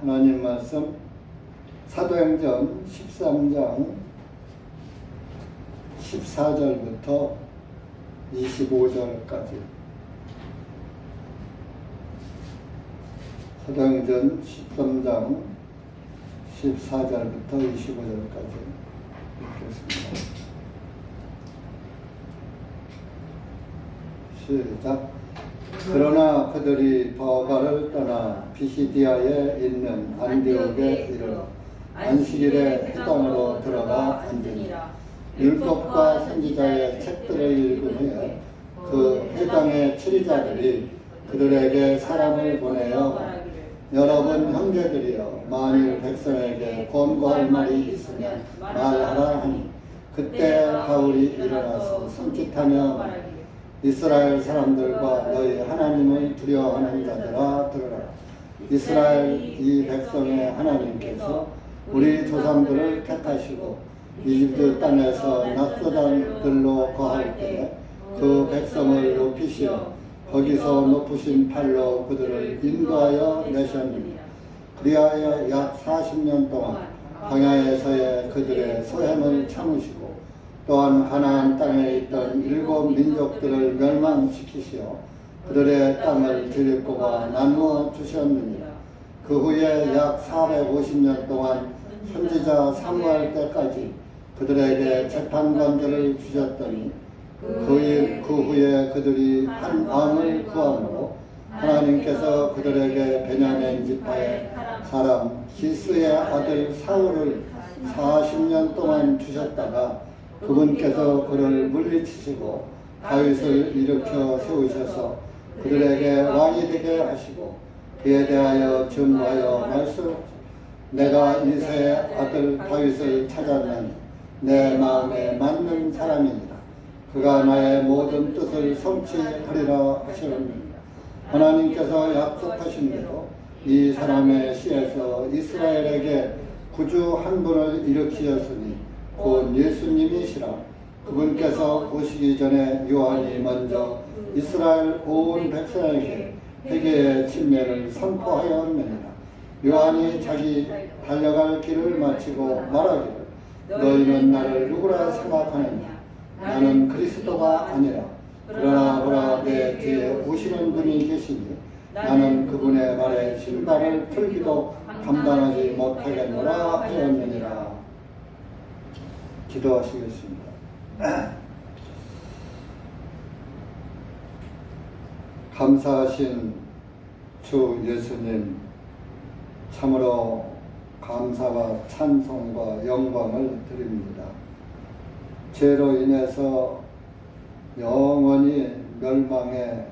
하나님 말씀 사도행전 13장 14절부터 25절까지. 사도행전 13장 14절부터 25절까지 읽겠습니다. 시작. 그러나 그들이 버가를 떠나 피시디아에 있는 안디옥에 이르러 안식일에 회당으로 들어가 앉으니라. 율법과 선지자의 책들을 읽은 후에 그 회당의 치리자들이 그들에게 사람을 보내어 여러분 형제들이여, 만일 백성에게 권고할 말이 있으면 말하라 하니, 그때 바울이 일어나서 손짓하며 말하기를, 이스라엘 사람들과 너희 하나님을 두려워하는 자들아 들으라. 이스라엘 이 백성의 하나님께서 우리 조상들을 택하시고 이집트 땅에서 낯서단들로 거할 때에 그 백성을 높이시어 거기서 높으신 팔로 그들을 인도하여 내셨느니라. 그리하여 약 40년 동안 광야에서의 그들의 소행을 참으시고 또한 가나안 땅에 있던 7 민족들을 멸망시키시어 그들의 땅을 들이뽑아 나누어 주셨느니라. 그 후에 약 450년 동안 선지자 사무할 때까지 그들에게 재판관들을 주셨더니 그 후에 그들이 한 왕을 구함으로 하나님께서 그들에게 베냐민 지파의 사람 기스의 아들 사울을 40년 동안 주셨다가 그분께서 그를 물리치시고 다윗을 일으켜 세우셔서 그들에게 왕이 되게 하시고 그에 대하여 증거하여 말씀, 내가 이새의 아들 다윗을 찾았나니 내 마음에 맞는 사람이니라. 그가 나의 모든 뜻을 성취하리라 하시느니라. 하나님께서 약속하신 대로 이 사람의 씨에서 이스라엘에게 구주 한 분을 일으키셨으니 곧 예수님이시라. 그분께서 오시기 전에 요한이 먼저 이스라엘 온 백성에게 회개의 침례를 선포하였느니라. 요한이 자기 달려갈 길을 마치고 말하기를, 너희는 나를 누구라 생각하느냐? 나는 그리스도가 아니라 그러나 보라, 내 뒤에 오시는 분이 계시니 나는 그분의 발에 신발을 풀기도 감당하지 못하겠노라 하였느니라. 기도하시겠습니다. 감사하신 주 예수님, 참으로 감사와 찬송과 영광을 드립니다. 죄로 인해서 영원히 멸망에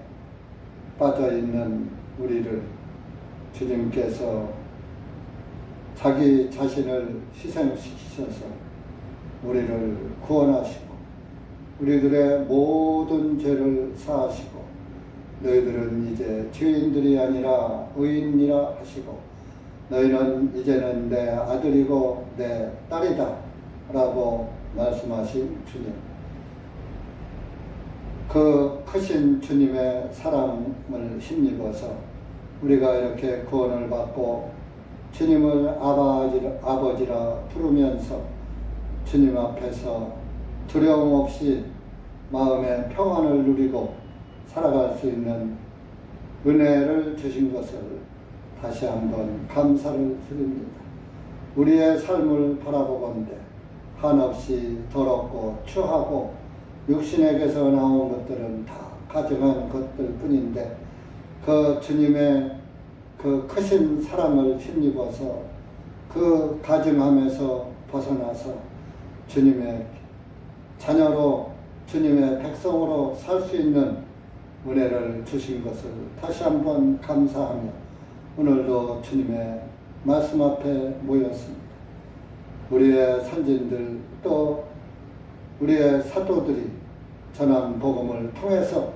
빠져 있는 우리를 주님께서 자기 자신을 희생시키셔서 우리를 구원하시고 우리들의 모든 죄를 사하시고 너희들은 이제 죄인들이 아니라 의인이라 하시고 너희는 이제는 내 아들이고 내 딸이다 라고 말씀하신 주님, 그 크신 주님의 사랑을 힘입어서 우리가 이렇게 구원을 받고 주님을 아버지라 부르면서 주님 앞에서 두려움 없이 마음의 평안을 누리고 살아갈 수 있는 은혜를 주신 것을 다시 한번 감사를 드립니다. 우리의 삶을 바라보건대 한없이 더럽고 추하고 육신에게서 나온 것들은 다 가증한 것들 뿐인데 그 주님의 그 크신 사랑을 힘입어서 그 가증함에서 벗어나서 주님의 자녀로 주님의 백성으로 살 수 있는 은혜를 주신 것을 다시 한번 감사하며 오늘도 주님의 말씀 앞에 모였습니다. 우리의 선진들 또 우리의 사도들이 전한 복음을 통해서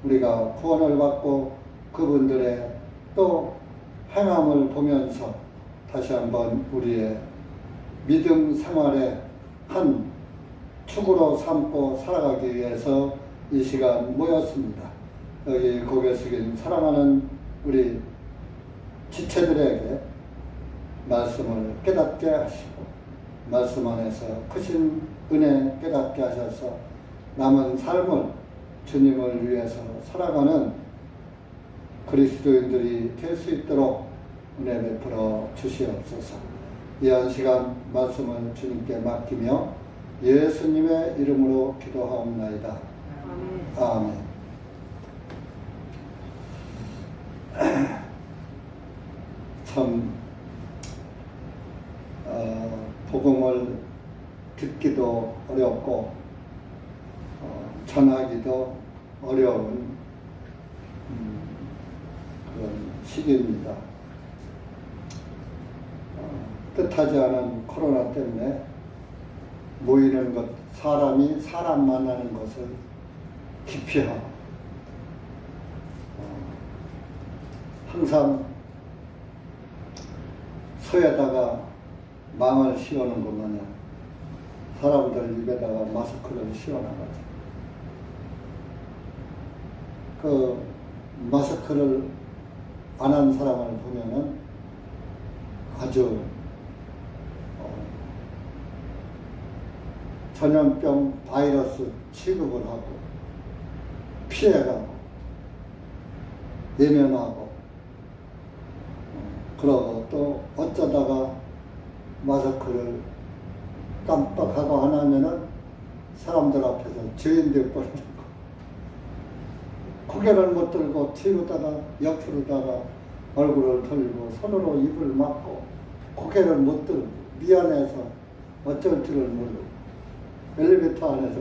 우리가 구원을 받고 그분들의 또 행함을 보면서 다시 한번 우리의 믿음 생활의 한 축으로 삼고 살아가기 위해서 이 시간 모였습니다. 여기 고개 숙인 사랑하는 우리 지체들에게 말씀을 깨닫게 하시고 말씀 안에서 크신 은혜 깨닫게 하셔서 남은 삶을 주님을 위해서 살아가는 그리스도인들이 될 수 있도록 은혜 베풀어 주시옵소서. 이한 시간 말씀을 주님께 맡기며 예수님의 이름으로 기도하옵나이다. 아멘. 참 복음을 듣기도 어렵고 전하기도 어려운 그런 시기입니다. 뜻하지 않은 코로나 때문에 모이는 것, 사람이 사람 만나는 것을 기피하고 항상 소에다가 망을 씌우는 것 마냥 사람들 입에다가 마스크를 씌워나가죠. 그 마스크를 안 한 사람을 보면은 아주 전염병 바이러스 취급을 하고 피해가고 예면하고 그러고 또 어쩌다가 마스크를 깜빡하고 안 하면은 사람들 앞에서 죄인 되어버리고 고개를 못 들고 뒤로다가 옆으로다가 얼굴을 돌리고 손으로 입을 막고 고개를 못 들고 미안해서 어쩔 줄을 모르고 엘리베이터 안에서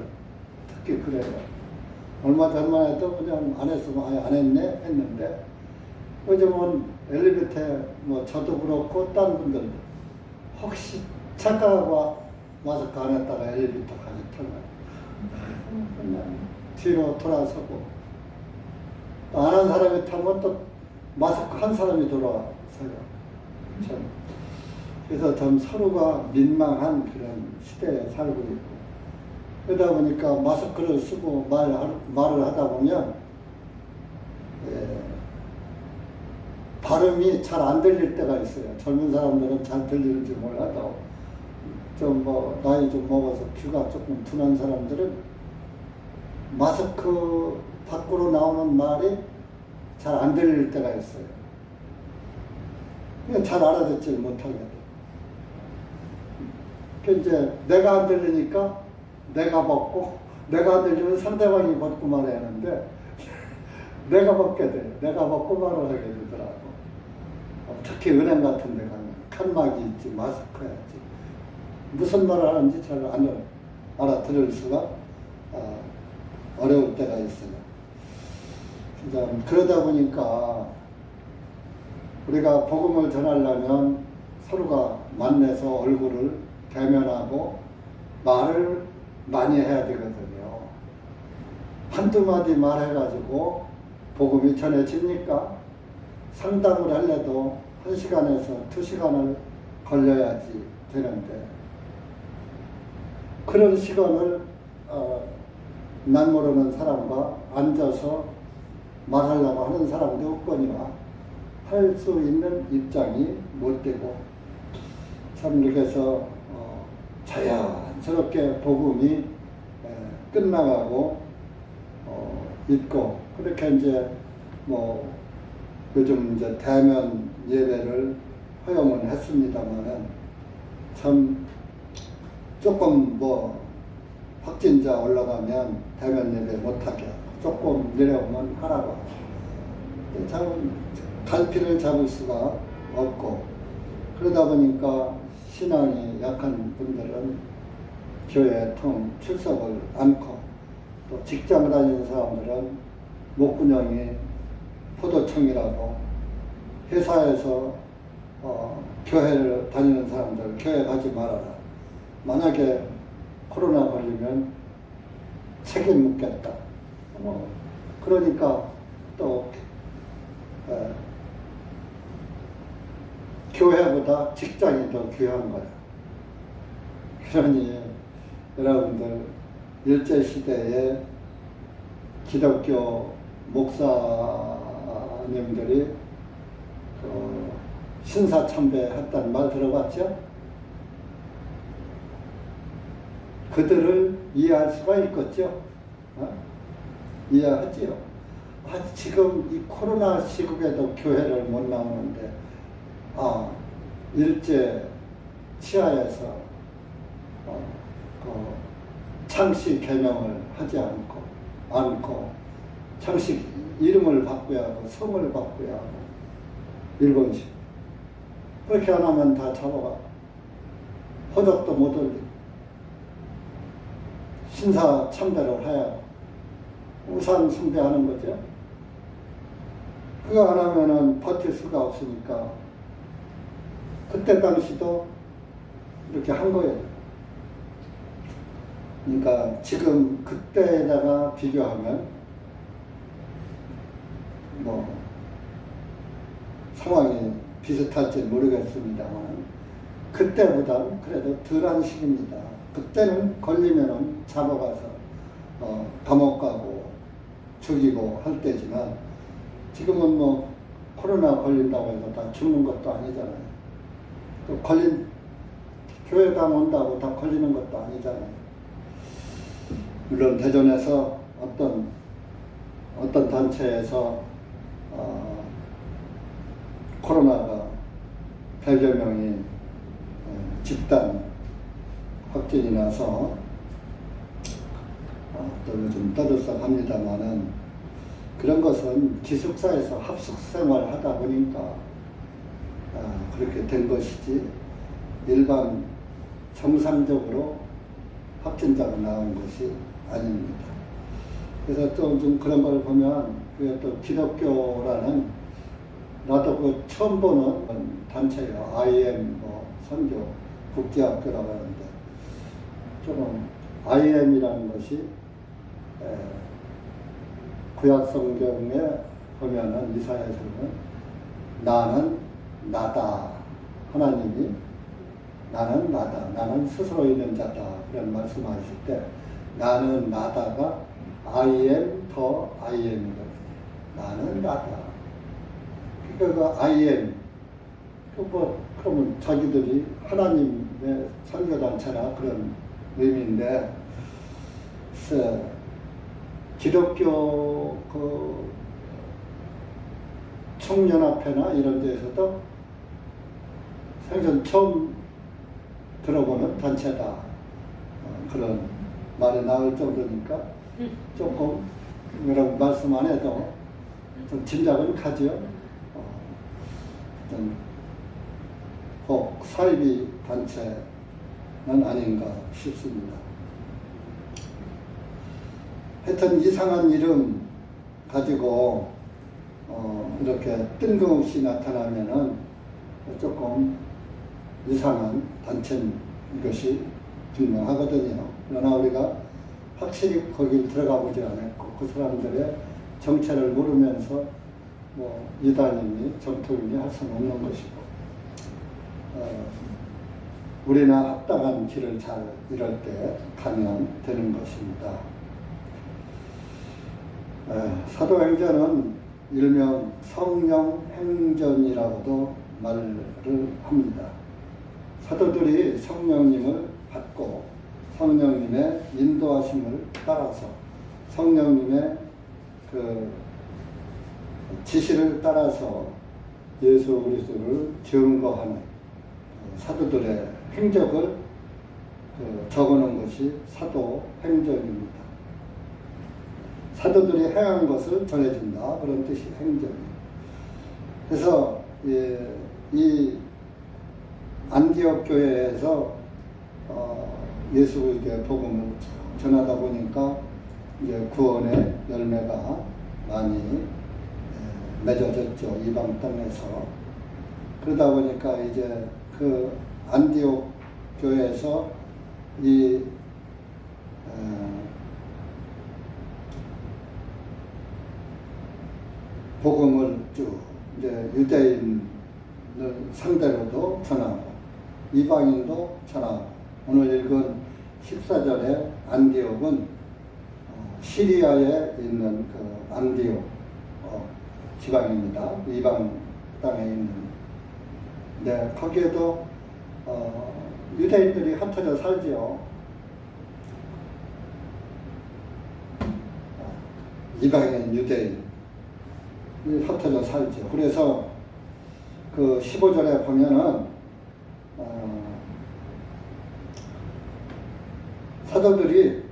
특히 그래요. 얼마 전만 해도 그냥 안 했으면 아예 안 했네 했는데 요즘은 엘리베이터에 뭐 저도 그렇고 딴 분들도 혹시 착각하고 마스크 안 했다가 엘리베이터까지 타면 그냥 뒤로 돌아서고 또 안 한 사람이 타면 또 마스크 한 사람이 돌아서요. 참. 그래서 좀 서로가 민망한 그런 시대에 살고 있고 그러다 보니까 마스크를 쓰고 말을 하다 보면 발음이 잘 안 들릴 때가 있어요. 젊은 사람들은 잘 들리는지 몰라도 좀 뭐 나이 좀 먹어서 귀가 조금 둔한 사람들은 마스크 밖으로 나오는 말이 잘 안 들릴 때가 있어요. 잘 알아듣지 못하게 돼. 그 이제 내가 안 들리니까 내가 벗고 내가 안 들리면 상대방이 벗고 말해야 하는데 내가 벗게 돼. 내가 벗고 말을 하게 되더라고. 특히 은행 같은 데 가면 칸막이 있지 마스크야 있지. 무슨 말을 하는지 잘 안 알아들을 수가 어려울 때가 있어요. 그러다 보니까 우리가 복음을 전하려면 서로가 만나서 얼굴을 대면하고 말을 많이 해야 되거든요. 한두 마디 말해가지고 복음이 전해집니까? 상담을 하려도 1시간에서 2시간을 걸려야지 되는데 그런 시간을 난 모르는 사람과 앉아서 말하려고 하는 사람도 없거니와 할 수 있는 입장이 못 되고 참 그래서 자연스럽게 복음이 끝나가고 있고 그렇게 이제 뭐 요즘 이제 대면 예배를 허용을 했습니다만은 참 조금 뭐 확진자 올라가면 대면 예배 못하게 하고 조금 내려오면 하라고 하고 참 갈피를 잡을 수가 없고 그러다 보니까 신앙이 약한 분들은 교회 통 출석을 않고 또 직장을 다니는 사람들은 목구녕이 포도청이라고 회사에서 교회를 다니는 사람들 교회 가지 말아라. 만약에 코로나 걸리면 책임 묻겠다. 그러니까 또 교회보다 직장이 더 귀한 거야. 그러니 여러분들 일제시대에 기독교 목사님들이 신사참배했다는 말 들어봤죠? 그들을 이해할 수가 있겠죠? 이해하지요? 지금 이 코로나 시국에도 교회를 못 나오는데, 일제 치하에서 창씨 개명을 하지 않고 창씨 이름을 바꿔야 하고 성을 바꿔야 하고 일본식 그렇게 안 하면 다 잡아가 허덕도 못 올리고 신사 참배를 해야 하고 우상 숭배하는 거죠. 그거 안 하면은 버틸 수가 없으니까 그때 당시도 이렇게 한 거예요. 그러니까 지금 그때에다가 비교하면 뭐 상황이 비슷할지 모르겠습니다만 그때보다는 그래도 덜한 시기입니다. 그때는 걸리면은 잡아가서 감옥 가고 죽이고 할 때지만 지금은 뭐 코로나 걸린다고 해서 다 죽는 것도 아니잖아요. 또 교회당 온다고 다 걸리는 것도 아니잖아요. 물론 대전에서 어떤 단체에서 코로나가 100여 명이 집단 확진이 나서 또 요즘 떠들썩합니다마는 그런 것은 기숙사에서 합숙생활을 하다 보니까 그렇게 된 것이지 일반 정상적으로 확진자가 나온 것이 아닙니다. 그래서 또 좀 그런 걸 보면 그게 또 기독교라는 나도 그 처음 보는 단체예요. IM 선교 국제학교라고 하는데 조금 IM이라는 것이 구약 성경에 보면은 이사야서는 나는 나다. 하나님이 나는 나다. 나는 스스로 있는 자다. 그런 말씀하실 때 나는 나다가 I am 더 I am이거든요. 나는 나다. 그러니까 그 I am 그러면 자기들이 하나님의 선교단체나 그런 의미인데 기독교 그 총연합회나 이런 데에서도 생전 처음 들어보는 단체다. 그런 말이 나올 정도니까 조금 여러분 말씀 안 해도 좀 짐작은 가지요. 꼭 사이비 단체는 아닌가 싶습니다. 하여튼 이상한 이름 가지고 이렇게 뜬금없이 나타나면은 조금 이상한 단체인 것이 분명하거든요. 그러나 우리가 확실히 거길 들어가 보지 않았고 그 사람들의 정체를 모르면서 뭐 이단이니 정통이니 할 수는 없는 것이고 우리나 합당한 길을 잘 이럴 때 가면 되는 것입니다. 사도행전은 일명 성령행전이라고도 말을 합니다. 사도들이 성령님을 받고 성령님의 인도하심을 따라서 성령님의 그 지시를 따라서 예수 그리스도를 증거하는 사도들의 행적을 적어놓은 것이 사도행전입니다. 사도들이 행한 것을 전해준다. 그런 뜻이 행전이에요. 그래서 이 안디옥 교회에서 예수 그리스도의 복음을 전하다 보니까 이제 구원의 열매가 많이 맺어졌죠. 이방 땅에서. 그러다 보니까 이제 그 안디옥 교회에서 이 복음을 쭉 이제 유대인을 상대로도 전하고 이방인도 전하고 오늘 읽은 14절의 안디옥은 시리아에 있는 그 안디옥 지방입니다. 이방 땅에 있는 네, 거기에도 유대인들이 흩어져 살지요. 이방인 유대인 흩어져 살죠. 그래서 그 15절에 보면은 사도들이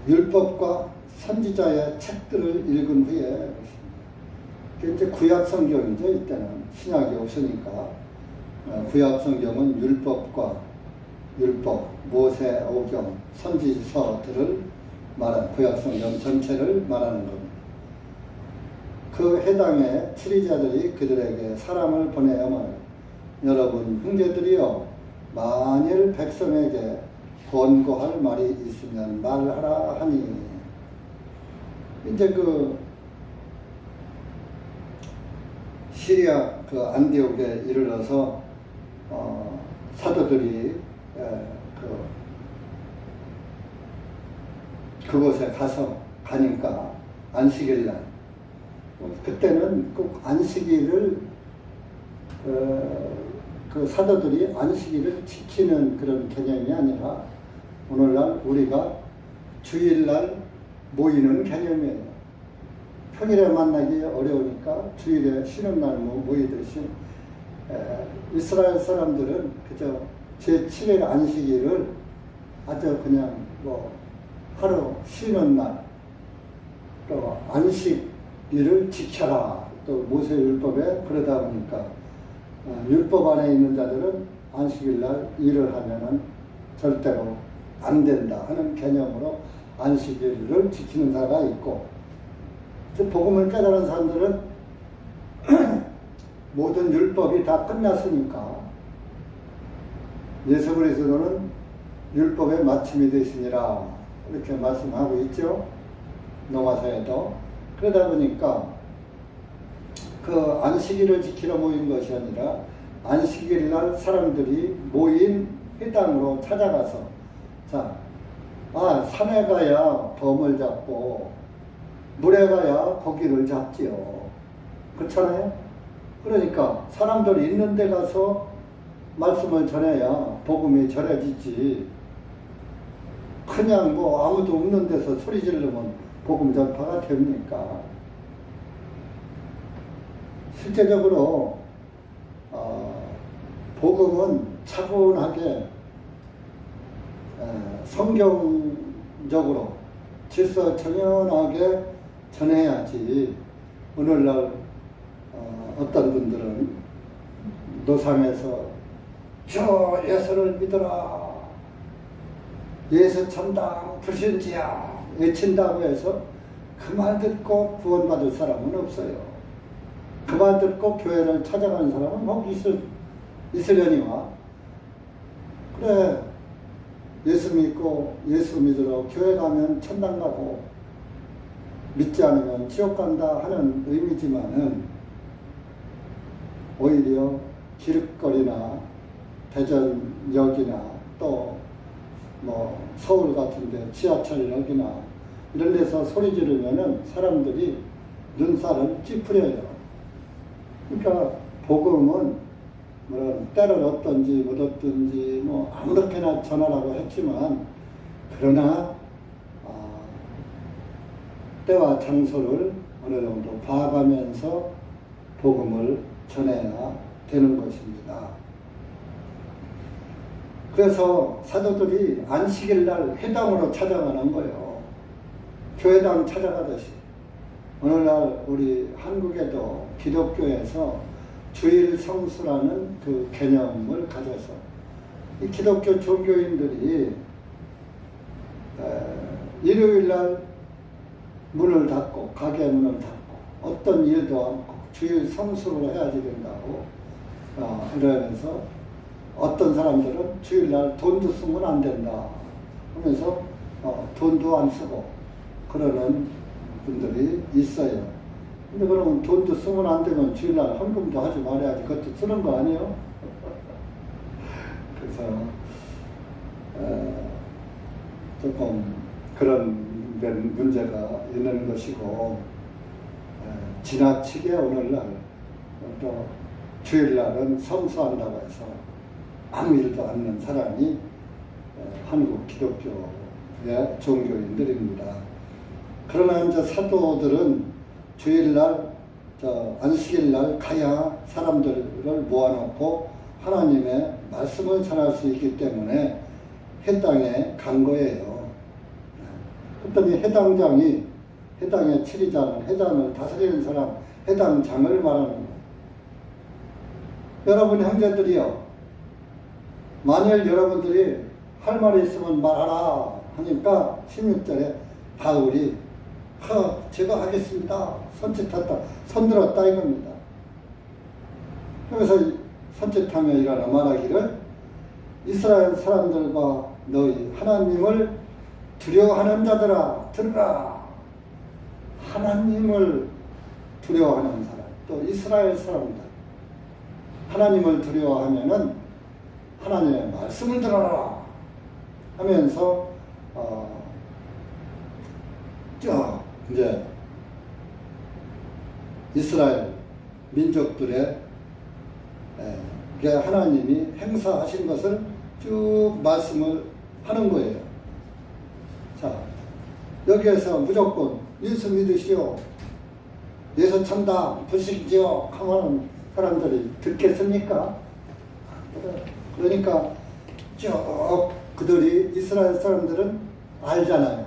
율법과 선지자의 책들을 읽은 후에, 이제 구약 성경이죠. 이때는 신약이 없으니까 구약 성경은 율법, 모세, 오경, 선지서들을 말하는 구약 성경 전체를 말하는 겁니다. 그 해당의 치리자들이 그들에게 사람을 보내야만, 여러분 형제들이여, 만일 백성에게 권고할 말이 있으면 말하라 하니, 이제 그 시리아 그 안디옥에 이르러서 사도들이 그곳에 가니까 안식일날, 그때는 꼭 안식일을 그 사도들이 안식일을 지키는 그런 개념이 아니라 오늘날 우리가 주일날 모이는 개념이에요. 평일에 만나기 어려우니까 주일에 쉬는 날 모이듯이 이스라엘 사람들은 그저 제7일 안식일을 아주 그냥 하루 쉬는 날, 또 안식일을 지켜라. 또 모세 율법에 그러다 보니까 율법 안에 있는 자들은 안식일 날 일을 하면은 절대로 안 된다 하는 개념으로 안식일을 지키는 자가 있고, 복음을 깨달은 사람들은 모든 율법이 다 끝났으니까 예수 그리스도는 율법의 마침이 되시니라 이렇게 말씀하고 있죠. 로마서에도. 그러다 보니까 그 안식일을 지키러 모인 것이 아니라 안식일 날 사람들이 모인 회당으로 찾아가서, 산에 가야 범을 잡고 물에 가야 고기를 잡지요. 그렇잖아요? 그러니까 사람들이 있는 데 가서 말씀을 전해야 복음이 전해지지, 그냥 아무도 없는 데서 소리 지르면 복음 전파가 됩니까? 실제적으로 복음은 차분하게 성경적으로 질서정연하게 전해야지, 오늘날 어떤 분들은 노상에서 주 예수를 믿어라, 예수 참당 불신지야 외친다고 해서 그 말 듣고 구원받을 사람은 없어요. 그 말 듣고 교회를 찾아가는 사람은 뭐 있으려니와. 그래, 예수 믿고 예수 믿으러 교회 가면 천당 가고 믿지 않으면 지옥 간다 하는 의미지만은, 오히려 기름거리나 대전역이나 또 서울 같은데 지하철역이나 이런 데서 소리 지르면은 사람들이 눈살을 찌푸려요. 그러니까 복음은 때를 얻든지 못 얻든지 아무렇게나 전하라고 했지만, 그러나 때와 장소를 어느 정도 봐가면서 복음을 전해야 되는 것입니다. 그래서 사도들이 안식일 날 회당으로 찾아가는 거예요. 교회당 찾아가듯이. 오늘날 우리 한국에도 기독교에서 주일 성수라는 그 개념을 가져서 이 기독교 종교인들이 일요일 날 문을 닫고, 가게 문을 닫고, 어떤 일도 않고 주일 성수를 해야지 된다고 이러면서, 어떤 사람들은 주일날 돈도 쓰면 안 된다 하면서 돈도 안 쓰고 그러는 분들이 있어요. 근데 그러면 돈도 쓰면 안 되면 주일날 헌금도 하지 말아야지. 그것도 쓰는 거 아니에요? 그래서 조금 그런 문제가 있는 것이고, 지나치게 오늘날 또 주일날은 성수한다고 해서 아무 일도 않는 사람이 한국 기독교의 종교인들입니다. 그러나 이제 사도들은 주일날, 안식일날 가야 사람들을 모아놓고 하나님의 말씀을 전할 수 있기 때문에 해당에 간 거예요. 그랬더니 해당의 치리자는 해당을 다스리는 사람, 해당장을 말하는 거예요. 여러분 형제들이요, 만일 여러분들이 할 말이 있으면 말하라 하니까 16절에 바울이 제가 하겠습니다. 손짓했다, 손들었다 이겁니다. 그래서 손짓하며 일어나 말하기를 이스라엘 사람들과 너희 하나님을 두려워하는 자들아 들으라. 하나님을 두려워하는 사람, 또 이스라엘 사람들, 하나님을 두려워하면은 하나님의 말씀을 들어라 하면서 이제 이스라엘 민족들의 하나님이 행사하신 것을 쭉 말씀을 하는 거예요. 자, 여기에서 무조건 예수 믿으시오, 예수 참다, 부식지요 하는 사람들이 듣겠습니까? 그러니까 쭉 그들이 이스라엘 사람들은 알잖아요.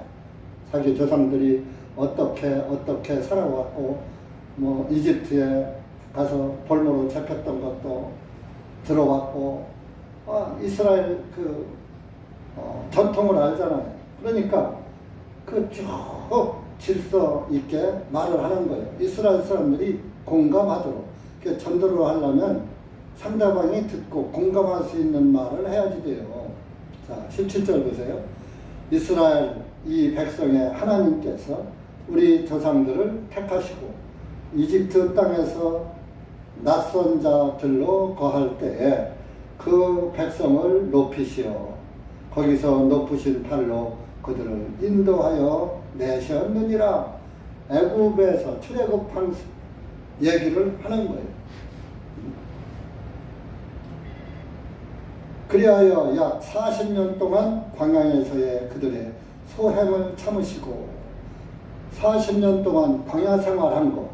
자기 조상들이 어떻게 살아왔고, 뭐 이집트에 가서 볼모로 잡혔던 것도 들어왔고, 이스라엘 전통을 알잖아요. 그러니까 그 쭉 질서 있게 말을 하는 거예요. 이스라엘 사람들이 공감하도록. 전도를 하려면 상대방이 듣고 공감할 수 있는 말을 해야지 돼요. 자, 17절 보세요. 이스라엘 이 백성의 하나님께서 우리 조상들을 택하시고 이집트 땅에서 낯선 자들로 거할 때에 그 백성을 높이시어 거기서 높으신 팔로 그들을 인도하여 내셨느니라. 애굽에서 출애굽한 얘기를 하는 거예요. 그리하여 약 40년 동안 광야에서의 그들의 소행을 참으시고 40년 동안 광야 생활한 거,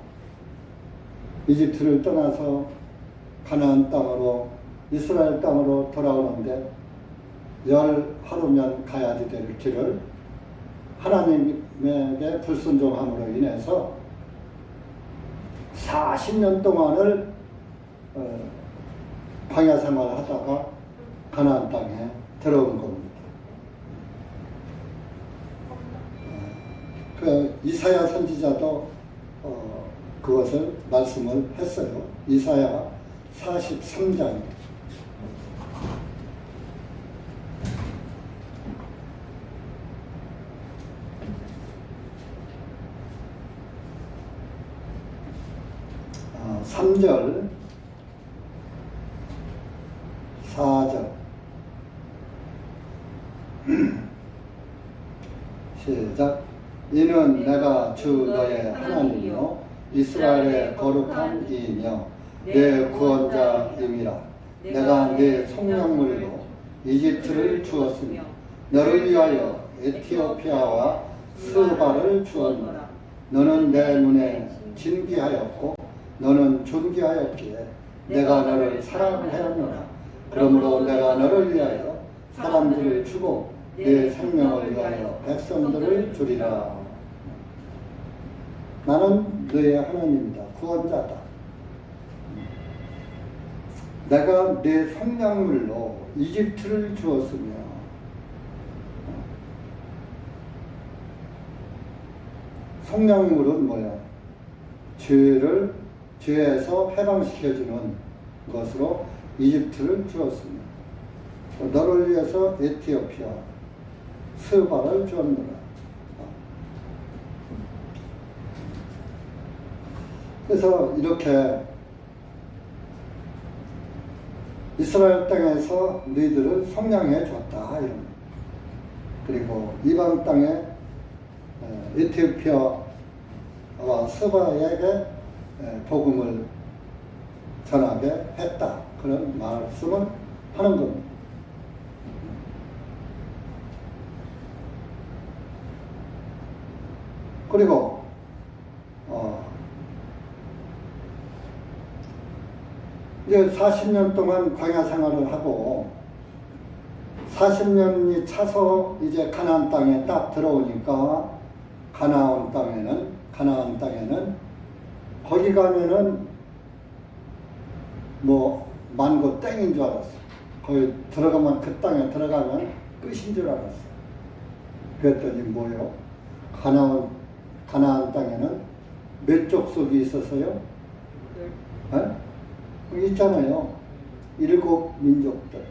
이집트를 떠나서 가나안 땅으로, 이스라엘 땅으로 돌아오는데 10하루면 가야 될 길을 하나님에게 불순종함으로 인해서 40년 동안을 광야 생활을 하다가 가나안 땅에 들어온 겁니다. 그 이사야 선지자도 그것을 말씀을 했어요. 이사야 43장. 아, 3절, 4절. 시작. 이는 내가 주 너의 하나님이요 이스라엘의 거룩한 이이며 내 구원자임이라. 내가 네 속량물로 이집트를 주었으며 너를 위하여 에티오피아와 스바를 주었노라. 너는 내 눈에 진귀하였고 너는 존귀하였기에 내가 너를 사랑하였노라. 그러므로 내가 너를 위하여 사람들을 주고 내 생명을 위하여 백성들을 주리라. 나는 너의 하나님이다. 구원자다. 내가 내 속량물로 이집트를 주었으며 속량물은 뭐야? 죄에서 해방시켜주는 것으로 이집트를 주었으며 너를 위해서 에티오피아 스바를 주었노라. 그래서 이렇게 이스라엘 땅에서 너희들을 속량해 줬다. 그리고 이방 땅에 에티오피아와 스바에게 복음을 전하게 했다. 그런 말씀을 하는 겁니다. 그리고 이제 40년 동안 광야 생활을 하고 40년이 차서 이제 가나안 땅에 딱 들어오니까 가나안 땅에는 거기 가면은 뭐 만고 땡인 줄 알았어. 거기 들어가면 그 땅에 들어가면 끝인 줄 알았어. 그랬더니 뭐요? 가나안 땅에는 몇 족속이 있었어요? 있잖아요. 7 민족들.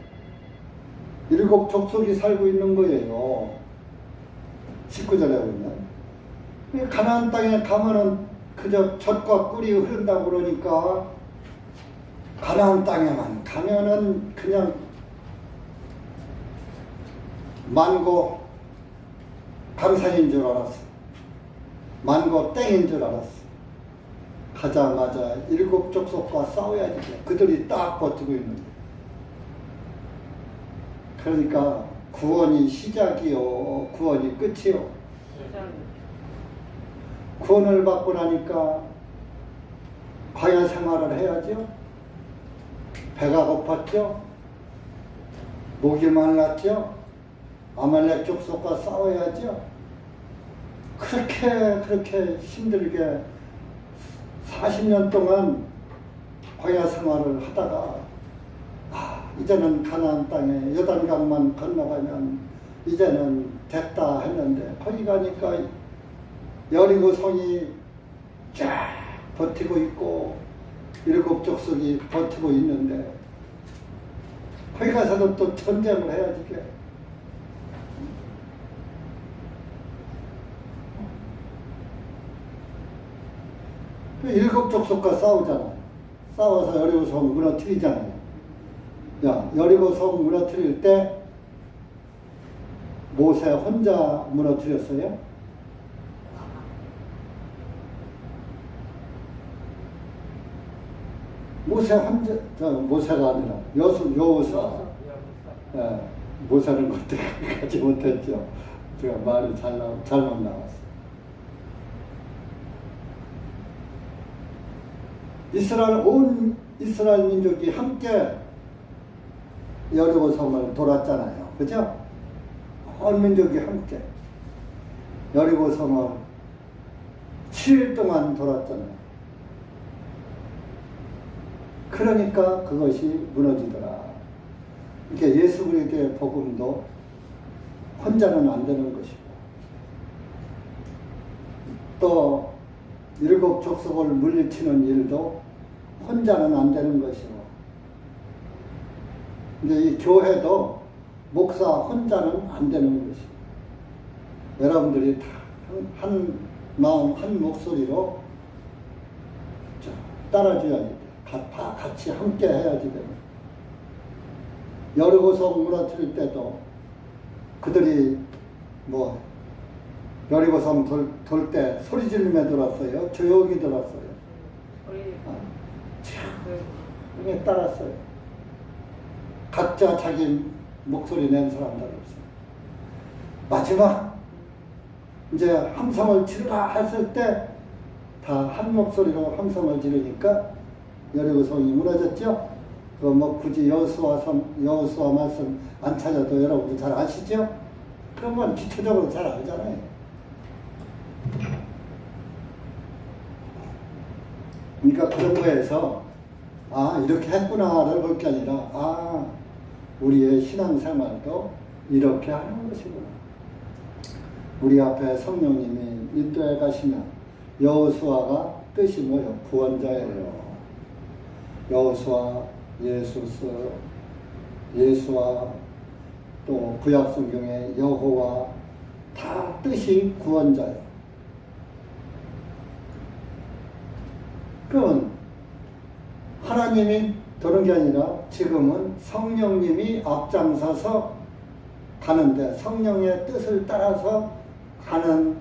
7 족속이 살고 있는 거예요. 19절에 보면. 가나안 땅에 가면은 그저 젖과 꿀이 흐른다고 그러니까 가나안 땅에만 가면은 그냥 만고 강산인 줄 알았어. 만고 땡인 줄 알았어. 가자마자 7 족속과 싸워야지. 그들이 딱 버티고 있는데. 그러니까 구원이 시작이요, 구원이 끝이요. 구원을 받고 나니까 광야 생활을 해야죠. 배가 고팠죠. 목이 말랐죠. 아말렉 족속과 싸워야죠. 그렇게 힘들게 40년 동안 광야 생활을 하다가 이제는 가나안 땅에 요단강만 건너가면 이제는 됐다 했는데 거기 가니까 여리고 성이 쫙 버티고 있고 7 족속이 버티고 있는데 거기 가서도 또 전쟁을 해야지. 7 족속과 싸우잖아. 싸워서 여리고 성 무너뜨리잖아요. 여리고 성 무너뜨릴 때 모세 혼자 무너뜨렸어요? 모세 혼자, 모세가 아니라 여호수아. 모세는 그때 가지 못했죠. 제가 말이 잘못 나왔어. 온 이스라엘 민족이 함께 여리고 성을 돌았잖아요. 그죠? 온 민족이 함께 여리고 성을 7일 동안 돌았잖아요. 그러니까 그것이 무너지더라. 이렇게 예수 그리스도의 복음도 혼자는 안 되는 것이고 또 7 족속을 물리치는 일도 혼자는 안 되는 것이고 이제 이 교회도 목사 혼자는 안 되는 것이고 여러분들이 다 한 마음 한 목소리로 따라줘야 돼. 다 같이 함께 해야지 됩니다. 여리고 성 무너뜨릴 때도 그들이 여리고 성 돌 때 소리 지르며 돌았어요? 조용히 돌았어요? 그게 따랐어요. 각자 자기 목소리 낸 사람들 없어요. 마지막 이제 함성을 지르라 했을 때 다 한 목소리로 함성을 지르니까 여리고 성이 무너졌죠? 굳이 여호수아 말씀 안 찾아도 여러분들 잘 아시죠? 그런 건 기초적으로 잘 알잖아요. 그러니까 그런 거에서 이렇게 했구나를 볼 게 아니라 우리의 신앙생활도 이렇게 하는 것이구나. 우리 앞에 성령님이 인도해 가시면 여호수아가 뜻이 뭐예요? 구원자예요. 여호수아, 예수와 또 구약 성경의 여호와 다 뜻이 구원자예요. 그건 하나님이 도는 게 아니라 지금은 성령님이 앞장서서 가는데 성령의 뜻을 따라서 가는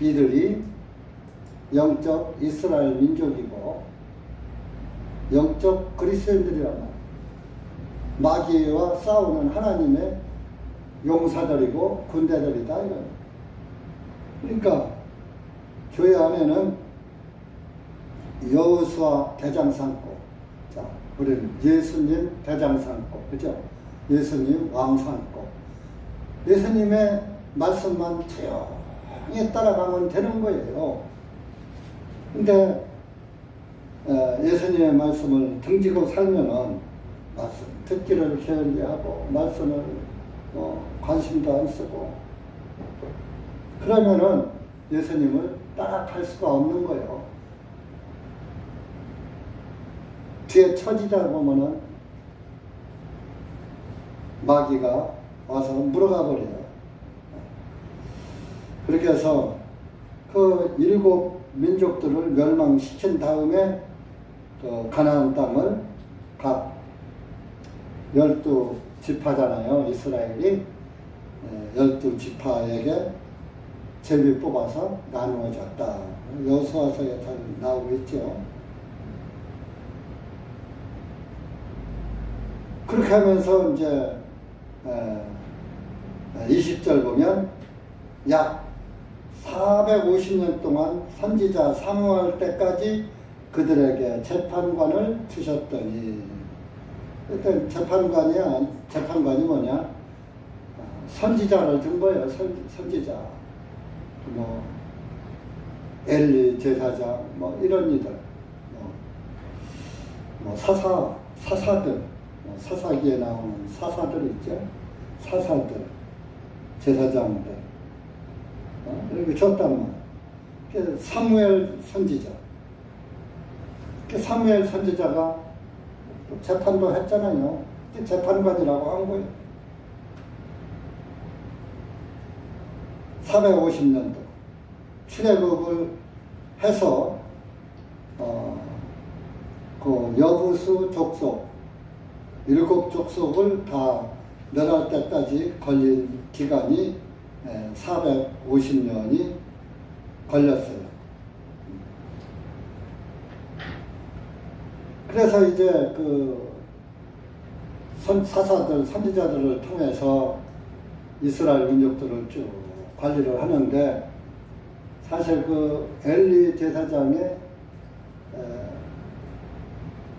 이들이 영적 이스라엘 민족이고 영적 그리스도인들이란 말이에요. 마귀와 싸우는 하나님의 용사들이고 군대들이다 이런. 그러니까 교회 안에는 여호수아 대장 삼고, 자 우리는 예수님 대장 삼고, 그죠? 예수님 왕 삼고, 예수님의 말씀만 조용히 따라가면 되는 거예요. 근데 예수님의 말씀을 등지고 살면은 말씀 듣기를 게을리하고 말씀을 관심도 안 쓰고 그러면은 예수님을 따라갈 수가 없는 거예요. 뒤에 처지다 보면은 마귀가 와서 물어가 버려요. 그렇게 해서 그 7 민족들을 멸망시킨 다음에 그 가나안 땅을 각 12지파잖아요. 이스라엘이 12지파에게 제비 뽑아서 나누어졌다. 여호수아서에 잘 나오고 있죠. 그렇게 하면서 이제 20절 보면 약 450년 동안 선지자 사무할 때까지 그들에게 재판관을 주셨더니, 일단 재판관이 뭐냐? 선지자를 준 거예요. 선지자. 뭐 엘리 제사장 뭐 이런 이들, 뭐 사사들, 사사기에 나오는 사사들 있죠. 사사들, 제사장들 이렇게 줬단 말이에요. 사무엘 선지자. 사무엘 선지자가 재판도 했잖아요. 재판관이라고 한 거예요. 450년도 출애굽을 해서 그 여부수 족속 7 족속을 다 멸할 때까지 걸린 기간이 450년이 걸렸어요. 그래서 이제 그 사사들, 선지자들을 통해서 이스라엘 민족들을 쭉 관리를 하는데, 사실 그 엘리 제사장의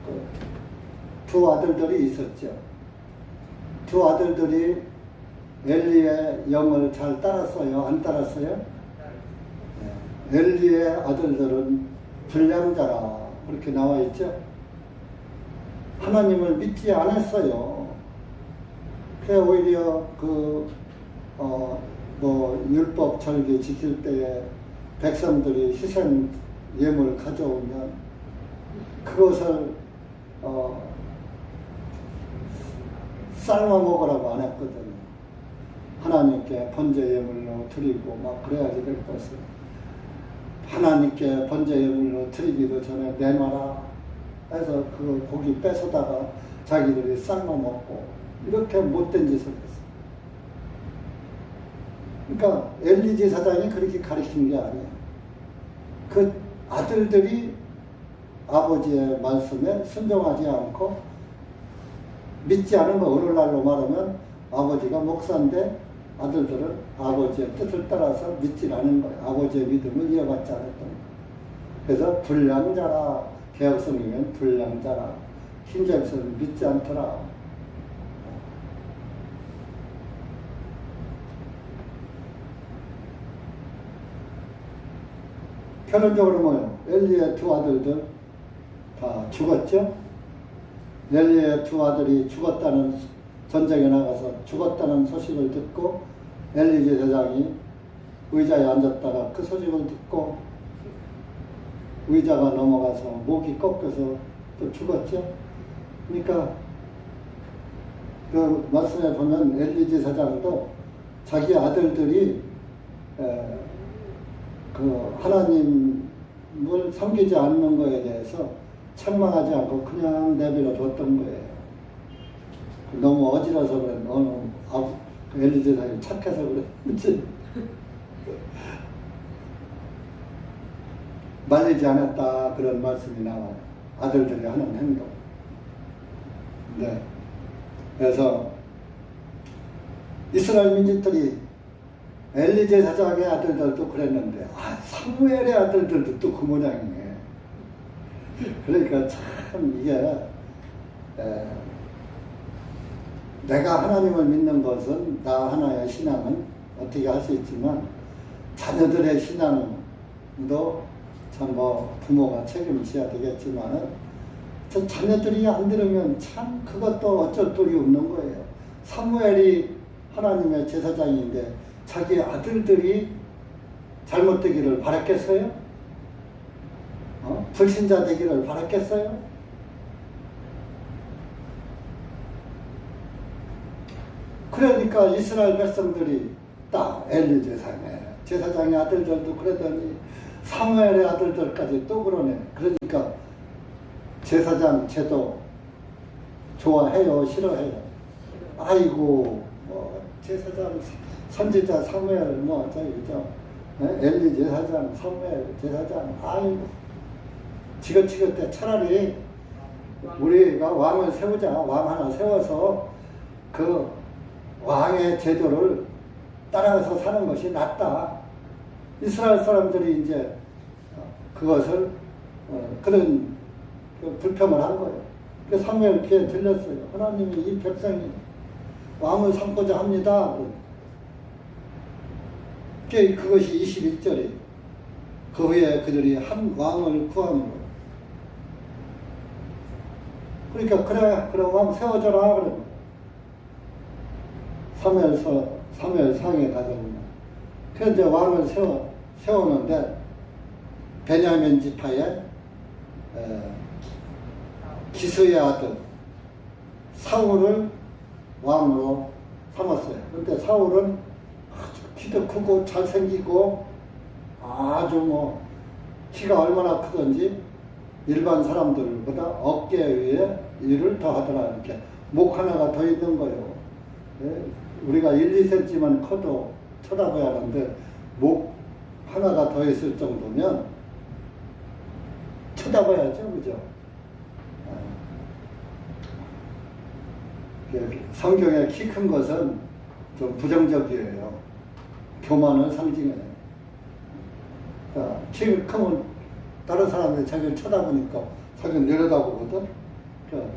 그 두 아들들이 있었죠. 두 아들들이 엘리의 영을 잘 따랐어요? 안 따랐어요? 엘리의 아들들은 불량자라 그렇게 나와 있죠. 하나님을 믿지 않았어요. 그래서 오히려 뭐 율법 절기 지킬 때에 백성들이 희생 예물 가져오면 그것을 삶아 먹으라고 안 했거든요. 하나님께 번제 예물로 드리고 막 그래야지 될 것을 하나님께 번제 예물로 드리기도 전에 내놔라 해서 그 고기 뺏어다가 자기들이 삶아 먹고 이렇게 못된 짓을 했어요. 그러니까 엘리 제사장이 그렇게 가르친 게 아니에요. 그 아들들이 아버지의 말씀에 순종하지 않고 믿지 않은 거, 오늘날로 말하면 아버지가 목사인데 아들들은 아버지의 뜻을 따라서 믿지 않은 거예요. 아버지의 믿음을 이어받지 않았던 거예요. 그래서 불량자라, 개혁성경은 불량자라, 킹제임스를 믿지 않더라. 결론적으로 뭐예요? 엘리의 두 아들들 다 죽었죠? 엘리의 두 아들이 죽었다는, 전쟁에 나가서 죽었다는 소식을 듣고 엘리 제사장이 의자에 앉았다가 그 소식을 듣고 의자가 넘어가서 목이 꺾여서 또 죽었죠? 그러니까 그 말씀에 보면 엘리 제사장도 자기 아들들이 그 하나님을 섬기지 않는 것에 대해서 책망하지 않고 그냥 내버려 뒀던 거예요. 너무 어지러서 그래. 그 엘리 제사장이 착해서 그래. 말리지 않았다 그런 말씀이 나와요. 아들들이 하는 행동. 네. 그래서 이스라엘 민족들이 엘리 제사장의 아들들도 그랬는데 사무엘의 아들들도 또 그 모양이네. 그러니까 참 이게 내가 하나님을 믿는 것은 나 하나의 신앙은 어떻게 할 수 있지만 자녀들의 신앙도 참 뭐 부모가 책임져야 되겠지만 저 자녀들이 안 들으면 참 그것도 어쩔 도리 없는 거예요. 사무엘이 하나님의 제사장인데 자기 아들들이 잘못되기를 바랐겠어요? 불신자 되기를 바랐겠어요? 그러니까 이스라엘 백성들이 딱 엘리 제사장의 아들들도 그러더니 사무엘의 아들들까지 또 그러네. 그러니까 제사장 제도 좋아해요? 싫어해요? 아이고 제사장 선지자 사무엘 엘리 제사장 사무엘 제사장 아이고 지긋지긋해. 차라리 우리가 왕을 세우자. 왕 하나 세워서 그 왕의 제도를 따라가서 사는 것이 낫다. 이스라엘 사람들이 이제 그것을 그런 불평을 한 거예요. 그 사무엘 귀에 들렸어요. 하나님이 이 백성이 왕을 삼고자 합니다. 그것이 21절에 그 후에 그들이 한 왕을 구하는 거예요. 그러니까 그래 왕 세워줘라 그러는 거예요. 사무엘상에 가서 그래서 이제 왕을 세우는데 베냐민 지파의 기스의 아들 사울을 왕으로 삼았어요. 그런데 사울은 아주 키도 크고 잘생기고 아주 뭐 키가 얼마나 크든지 일반 사람들보다 어깨 위에 일을 더 하더라. 이렇게 목 하나가 더 있는 거예요. 우리가 1, 2cm만 커도 쳐다봐야 하는데 목 하나가 더 있을 정도면 쳐다봐야죠. 그죠? 성경에 키 큰 것은 좀 부정적이에요. 교만을 상징해요. 키 크면 다른 사람들이 자기를 쳐다보니까 자기를 내려다보거든.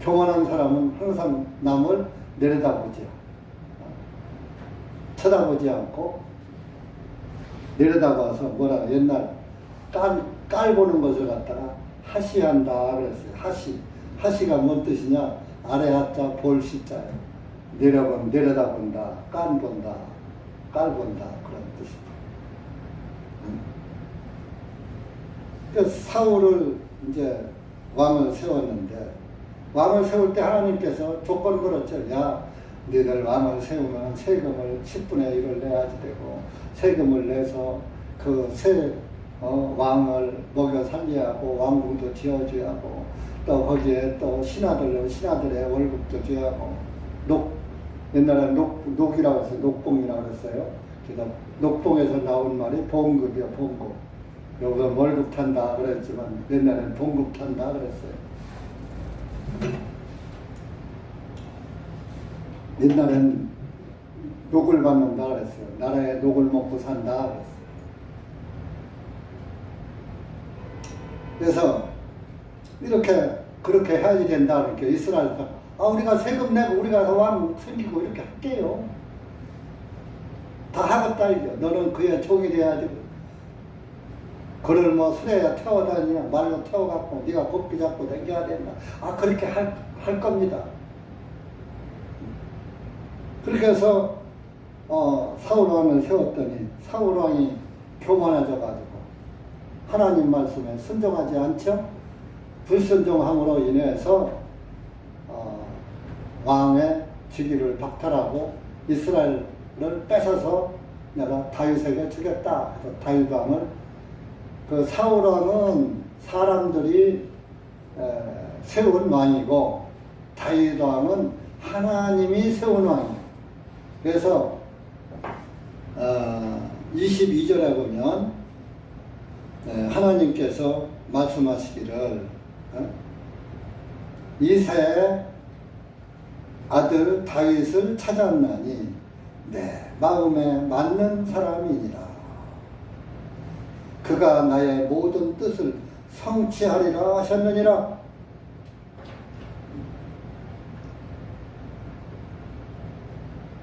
교만한 사람은 항상 남을 내려다보죠. 쳐다보지 않고 내려다봐서 뭐라 옛날 깔 보는 것을 갖다가 하시한다 그랬어요. 하시가 뭔 뜻이냐? 아래 하자 볼 시자예요. 내려다본다, 깔 본다 그런 뜻이죠. 그래서 사울을 이제 왕을 세웠는데 왕을 세울 때 하나님께서 조건 걸었죠. 야, 너희들 왕을 세우면 세금을 10분의 1을 내야지 되고 세금을 내서 그 왕을 먹여 살려야 하고 왕궁도 지어줘야 하고 또 거기에 또 신하들의 월급도 줘야 하고 옛날에 녹이라고 해서 녹봉이라고 그랬어요. 그래서 녹봉에서 나온 말이 봉급이요, 봉급. 여기서 월급 탄다 그랬지만 옛날에는 봉급 탄다 그랬어요. 옛날엔 녹을 받는다 그랬어요. 나라에 녹을 먹고 산다 그랬어요. 그래서 그렇게 해야지 된다. 이렇게 이스라엘가 우리가 세금 내고 우리가 왕 생기고 이렇게 할게요. 다 하겠다 이거. 너는 그의 종이 돼야지. 그를 뭐 수레에 태워다니냐 말로 태워갖고 네가 고삐 잡고 당겨야 된다. 그렇게 할 겁니다. 그렇게 해서 사울 왕을 세웠더니 사울 왕이 교만해져가지고 하나님 말씀에 순종하지 않죠. 불순종함으로 인해서 왕의 직위를 박탈하고 이스라엘을 뺏어서 내가 다윗에게 주겠다. 그래서 다윗 왕을 그 사울 왕은 사람들이 세운 왕이고 다윗 왕은 하나님이 세운 왕이에요. 그래서 22절에 보면 하나님께서 말씀하시기를 이새의 아들 다윗을 찾았나니 내 마음에 맞는 사람이니라. 그가 나의 모든 뜻을 성취하리라 하셨느니라.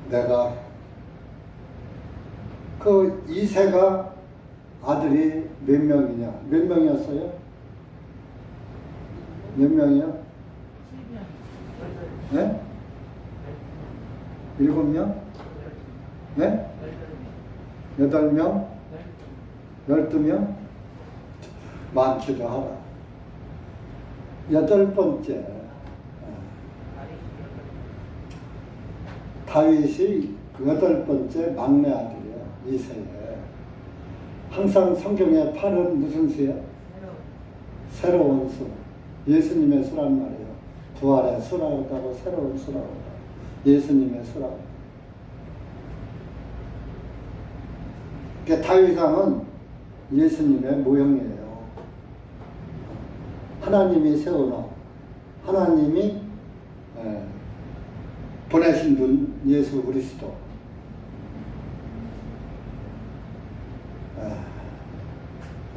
내가 그 이새가 아들이 몇 명이냐? 몇 명이었어요? 몇 명이요? 네? 7명? 네? 8명? 12명? 많기도 하다. 8번째, 다윗이 8번째 막내 아들이야. 이새에. 항상 성경에 팔은 무슨 수야? 새로운 수. 예수님의 수란 말이에요. 부활의 수라고 새로운 수라고. 예수님의 수라고. 그러니까 다윗왕은 예수님의 모형이에요. 하나님이 세워놓은, 하나님이 보내신 분 예수 그리스도.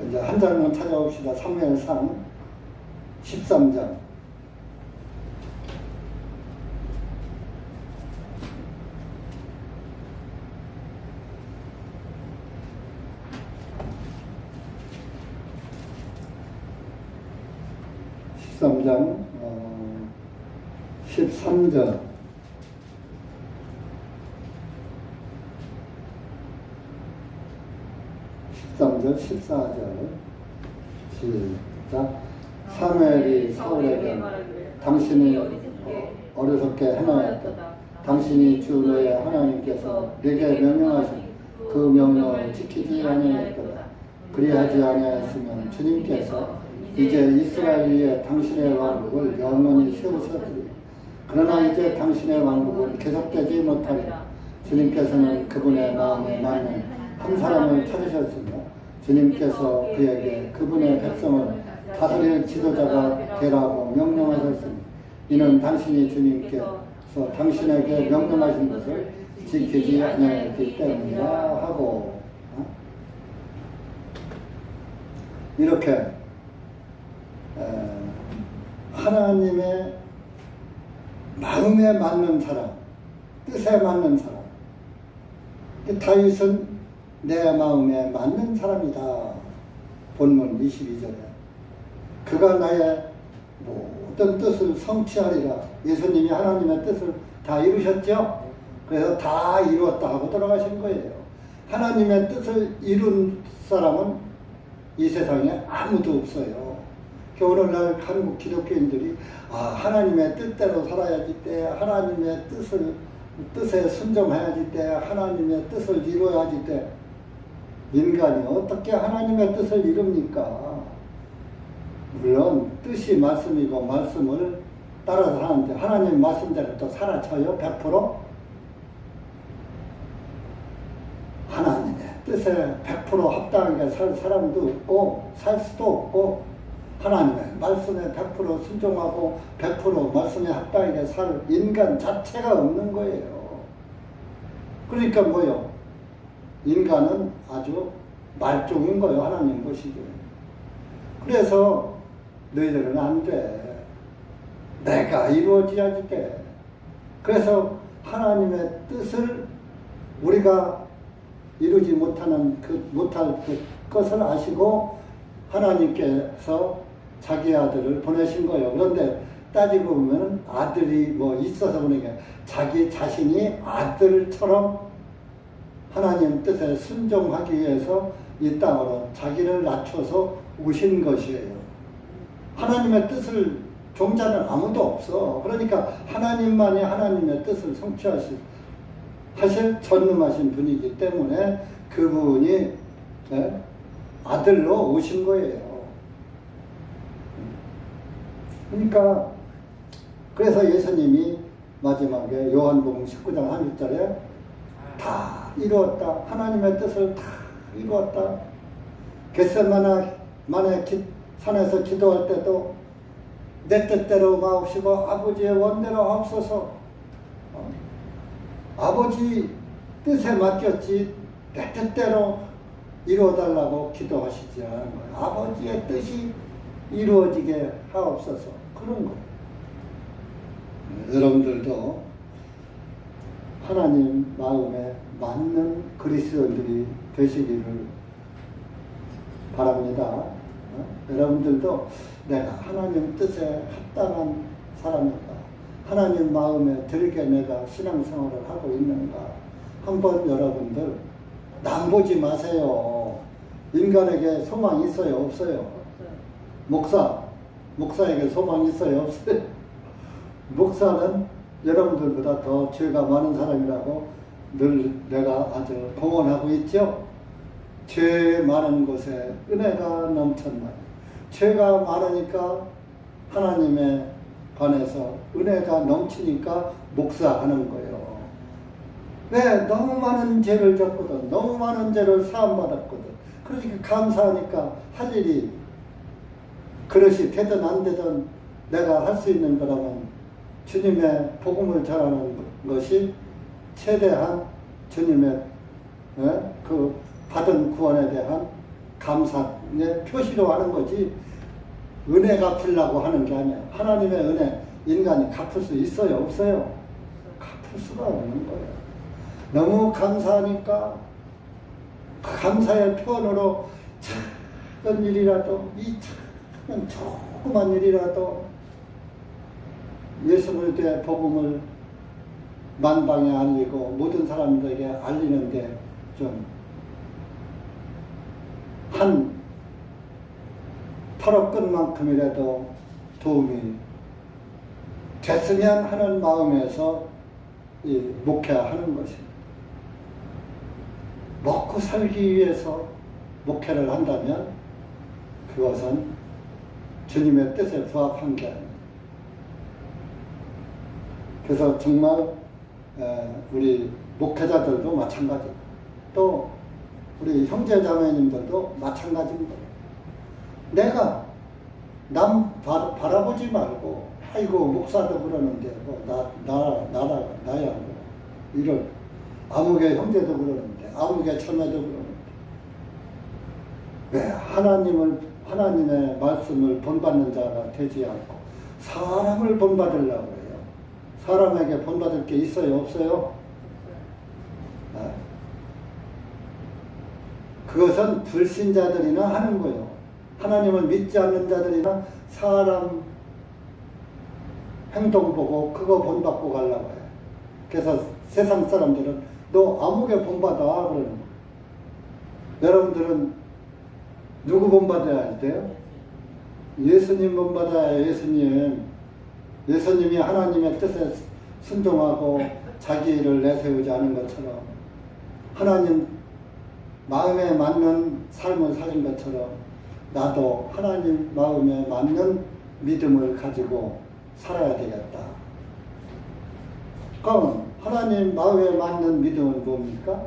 이제 한 장만 찾아봅시다. 사무엘상 13장. (13장) 13절. 13절, 14절. 시작. 사무엘이 사울에게 당신이 어리석게 행하였다. 당신이 주 너의 하나님께서 내게 명령하신 그 명령을 지키지 아니하였도다. 그리하지 아니하였으면 주님께서 이제 이스라엘 위에 당신의 왕국을 영원히 세우셨으니 그러나 이제 당신의 왕국은 계속되지 못하리라. 주님께서는 그분의 마음에 맞는 한 사람을 찾으셨으며 주님께서 그에게 그분의 백성을 다스릴 지도자가 되라고 명령하셨으니 이는 당신이 주님께서 당신에게 명령하신 것을 지키지 아니하였기 때문이라 하고. 이렇게 하나님의 마음에 맞는 사람, 뜻에 맞는 사람. 다윗은 내 마음에 맞는 사람이다. 본문 22절에. 그가 나의 모든 뜻을 성취하리라. 예수님이 하나님의 뜻을 다 이루셨죠? 그래서 다 이루었다 하고 돌아가신 거예요. 하나님의 뜻을 이룬 사람은 이 세상에 아무도 없어요. 오늘날 한국 기독교인들이 하나님의 뜻대로 살아야지 때, 하나님의 뜻에 순종해야지 때, 하나님의 뜻을 이루어야지 때. 인간이 어떻게 하나님의 뜻을 이룹니까? 물론 뜻이 말씀이고 말씀을 따라서 하는데 하나님 말씀대로 또 살아쳐요? 100%? 하나님의 뜻에 100% 합당하게 살 사람도 없고 살 수도 없고 하나님의 말씀에 100% 순종하고 100% 말씀에 합당하게 살 인간 자체가 없는 거예요. 그러니까 뭐요? 인간은 아주 말종인 거예요. 하나님 보시기에. 그래서 너희들은 안 돼. 내가 이루어져야지 돼. 그래서 하나님의 뜻을 우리가 이루지 못할 것을 아시고 하나님께서 자기 아들을 보내신 거예요. 그런데 따지고 보면 아들이 뭐 있어서 보내게 자기 자신이 아들처럼 하나님 뜻에 순종하기 위해서 이 땅으로 자기를 낮춰서 오신 것이에요. 하나님의 뜻을 종자는 아무도 없어. 그러니까 하나님만이 하나님의 뜻을 성취하실 전능하신 분이기 때문에 그분이 아들로 오신 거예요. 그러니까 그래서 예수님이 마지막에 요한복음 19장 30절에 다 이루었다. 하나님의 뜻을 다 이루었다. 겟세마네 산에서 기도할 때도 내 뜻대로 마옵시고 아버지의 원대로 하옵소서. 아버지 뜻에 맡겼지 내 뜻대로 이루어달라고 기도하시지 않은 거예요. 아버지의 뜻이 이루어지게 하옵소서. 그런 거예요. 여러분들도 하나님 마음에 맞는 그리스도인들이 되시기를 바랍니다. 여러분들도 내가 하나님 뜻에 합당한 사람인가, 하나님 마음에 들게 내가 신앙생활을 하고 있는가, 한번 여러분들 남 보지 마세요. 인간에게 소망 있어요, 없어요? 목사에게 소망 있어요, 없어요? 목사는 여러분들보다 더 죄가 많은 사람이라고 늘 내가 아주 공언하고 있죠. 죄 많은 곳에 은혜가 넘쳤나니, 죄가 많으니까 하나님에 관해서 은혜가 넘치니까 목사하는 거예요. 왜? 너무 많은 죄를 졌거든. 너무 많은 죄를 사함받았거든. 그러니까 감사하니까 할 일이 그릇이 되든 안 되든 내가 할 수 있는 거라면 주님의 복음을 전하는 것이 최대한 주님의 그 받은 구원에 대한 감사의 표시로 하는 거지, 은혜 갚으려고 하는 게 아니야. 하나님의 은혜 인간이 갚을 수 있어요, 없어요? 갚을 수가 없는 거예요. 너무 감사하니까 그 감사의 표현으로 작은 일이라도, 이 작은 조그만 일이라도 예수 그리스도의 복음을 만방에 알리고 모든 사람들에게 알리는데 좀 한 털어끈만큼이라도 도움이 됐으면 하는 마음에서 이 목회하는 것입니다. 먹고 살기 위해서 목회를 한다면 그것은 주님의 뜻에 부합한 게 아닙니다. 그래서 정말 우리 목회자들도 마찬가지고 또 우리 형제자매님들도 마찬가지인 거예요. 내가 남 바라보지 말고 아이고 목사도 그러는데 뭐 나야 뭐 이런, 아무개 형제도 그러는데 아무개 처녀도 그러는데, 왜 하나님의 말씀을 본받는 자가 되지 않고 사람을 본받으려고 해요. 사람에게 본받을 게 있어요, 없어요? 그것은 불신자들이나 하는 거예요. 하나님을 믿지 않는 자들이나 사람 행동 보고 그거 본받고 가려고 해요. 그래서 세상 사람들은 너 아무개 본받아 그러는 거예요. 여러분들은 누구 본받아야 돼요? 예수님 본받아야 해요. 예수님이 하나님의 뜻에 순종하고 자기 일을 내세우지 않은 것처럼, 하나님 마음에 맞는 삶을 사는 것처럼 나도 하나님 마음에 맞는 믿음을 가지고 살아야 되겠다. 그럼 하나님 마음에 맞는 믿음은 뭡니까?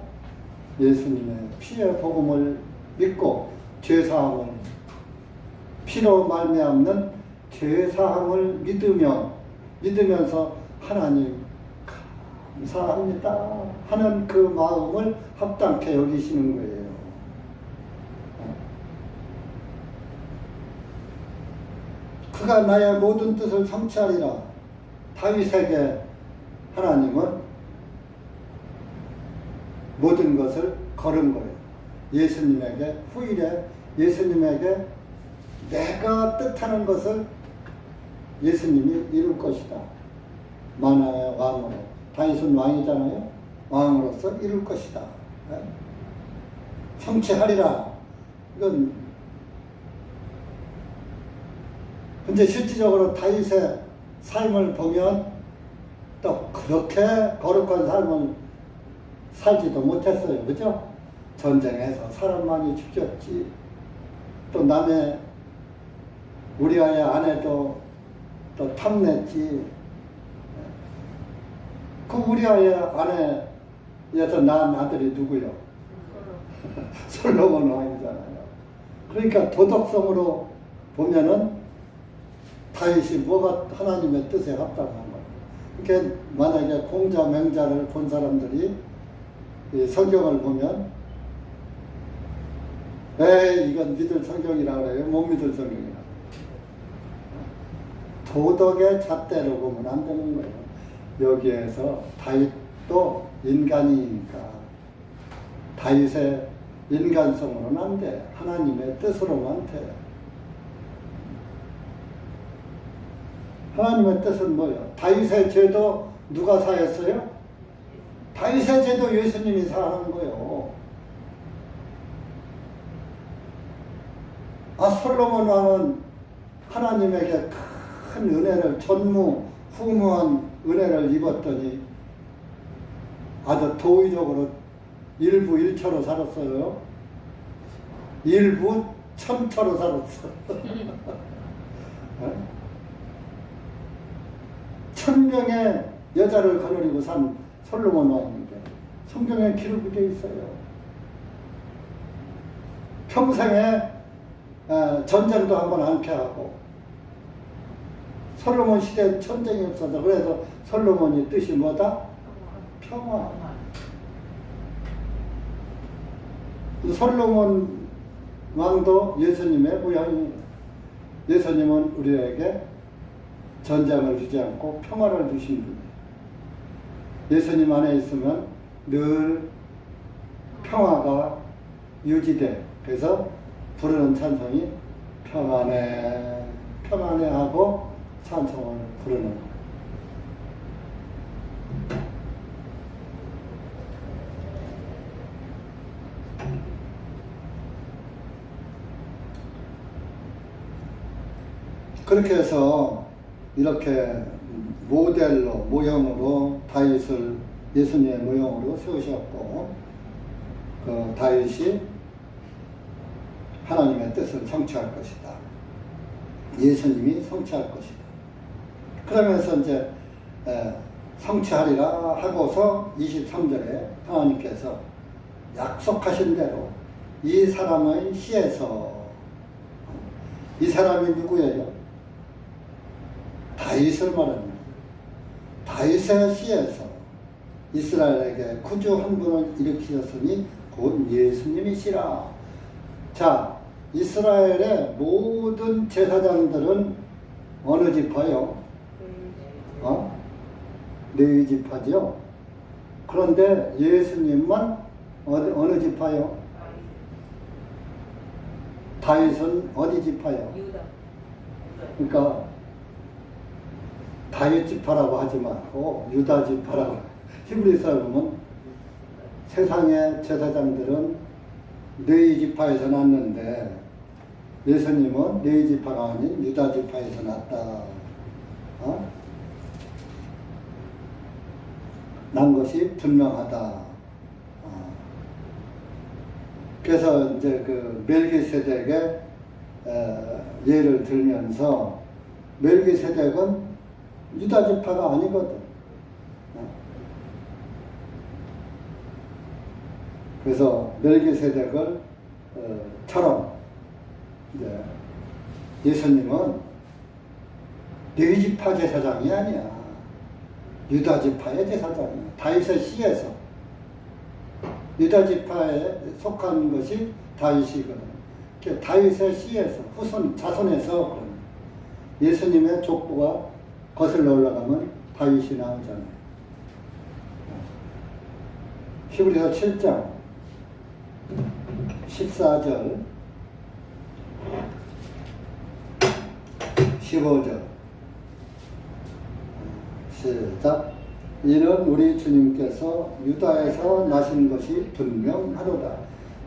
예수님의 피의 복음을 믿고 죄사함을, 피로 말미암는 죄사함을 믿으면서 하나님 감사합니다 하는 그 마음을 합당케 여기시는 거예요. 그가 나의 모든 뜻을 성취하리라. 다윗에게 하나님은 모든 것을 걸은 거예요. 예수님에게, 후일에 예수님에게 내가 뜻하는 것을 예수님이 이룰 것이다. 만화의 왕으로, 다윗은 왕이잖아요. 왕으로서 이룰 것이다. 성취하리라. 이건 근데 실질적으로 다윗의 삶을 보면 또 그렇게 거룩한 삶을 살지도 못했어요. 그죠? 전쟁에서 사람 많이 죽였지. 또 남의 우리아의 아내도 또 탐냈지. 그 우리아의 아내에서 낳은 아들이 누구요? 솔로몬 왕이잖아요. 그러니까 도덕성으로 보면은 다윗이 뭐가 하나님의 뜻에 합당한 거예요. 그러니까 만약에 공자, 맹자를 본 사람들이 이 성경을 보면 에이 이건 믿을 성경이라 그래요. 못 믿을 성경이라. 도덕의 잣대로 보면 안 되는 거예요. 여기에서 다윗도 인간이니까 다윗의 인간성으로는 안 돼. 하나님의 뜻으로만 돼. 하나님의 뜻은 뭐예요? 다윗의 죄도 누가 사했어요? 다윗의 죄도 예수님이 사한 거예요. 솔로몬 왕은 하나님에게 큰 은혜를 전무후무한 은혜를 입었더니 아주 도의적으로 일부 일처로 살았어요. 일부 천처로 살았어. 1000명의 여자를 거느리고 산 솔로몬 왕인데 성경에 기록이 되어 있어요. 평생에 전쟁도 한번 안 피하고 솔로몬 시대엔 전쟁이 없어서 그래서 솔로몬이 뜻이 뭐다? 평화. 솔로몬 왕도 예수님의 모양이에요. 예수님은 우리에게 전쟁을 주지 않고 평화를 주신 분이에요. 예수님 안에 있으면 늘 평화가 유지돼. 그래서 부르는 찬송이 평안해, 평안해 하고 찬송을 부르는 거예요. 그렇게 해서 이렇게 모델로, 모형으로 다윗을 예수님의 모형으로 세우셨고, 그 다윗이 하나님의 뜻을 성취할 것이다. 예수님이 성취할 것이다. 그러면서 이제 성취하리라 하고서 23절에 하나님께서 약속하신 대로 이 사람의 씨에서, 이 사람이 누구예요? 다윗을 말합니다. 다윗의 씨에서 이스라엘에게 구주 한 분을 일으키셨으니 곧 예수님이시라. 자, 이스라엘의 모든 제사장들은 어느 지파요? 네 지파죠. 그런데 예수님만 어느 지파요? 다윗은 어디 지파요? 그러니까 다윗 지파라고 하지 말고 유다 지파라고. 히브리서에 보면 세상의 제사장들은 네 지파에서 났는데 예수님은 네 지파가 아닌 유다 지파에서 났다. 난 것이 분명하다. 그래서 이제 그 멜기세덱의 예를 들면서 멜기세덱은 유다 지파가 아니거든. 그래서 멜기세덱을 처럼 이제 예수님은 네 지파 제사장이 아니야. 유다 지파의 제사장이야. 다윗의 씨에서 유다 지파에 속한 것이 다윗이거든. 다윗의 씨에서 후손 자손에서 예수님의 족보가 거슬러 올라가면 다윗이 나오잖아요. 히브리서 7장 14절 15절 시작. 이는 우리 주님께서 유다에서 나신 것이 분명하도다.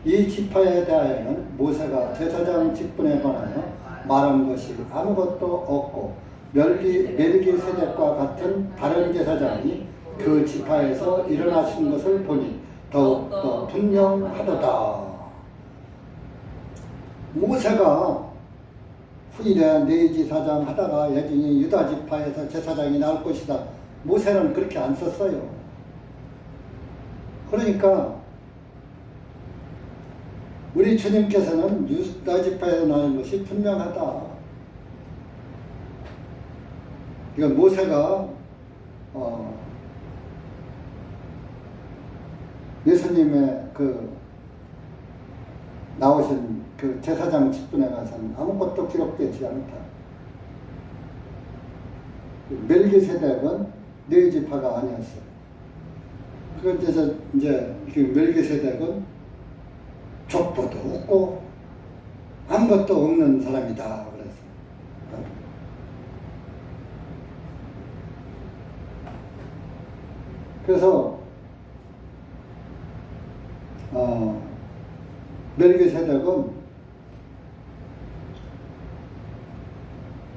이 지파에 대하여는 모세가 제사장 직분에 관하여 말한 것이 아무것도 없고 멜기세덱과 같은 다른 제사장이 그 지파에서 일어나신 것을 보니 더욱더 분명하도다. 모세가 후일에 네 제사장 하다가 예중에 유다 지파에서 제사장이 나올 것이다. 모세는 그렇게 안 썼어요. 그러니까 우리 주님께서는 유다 지파에서 나온 것이 분명하다. 이건 모세가 예수님의 그 나오신 그 제사장 직분에 가서는 아무것도 기록되지 않다. 멜기세덱은 네 지파가 아니었어요. 그래서 이제 멜기세덱은 족보도 없고 아무것도 없는 사람이다. 그래서 멜기세덱은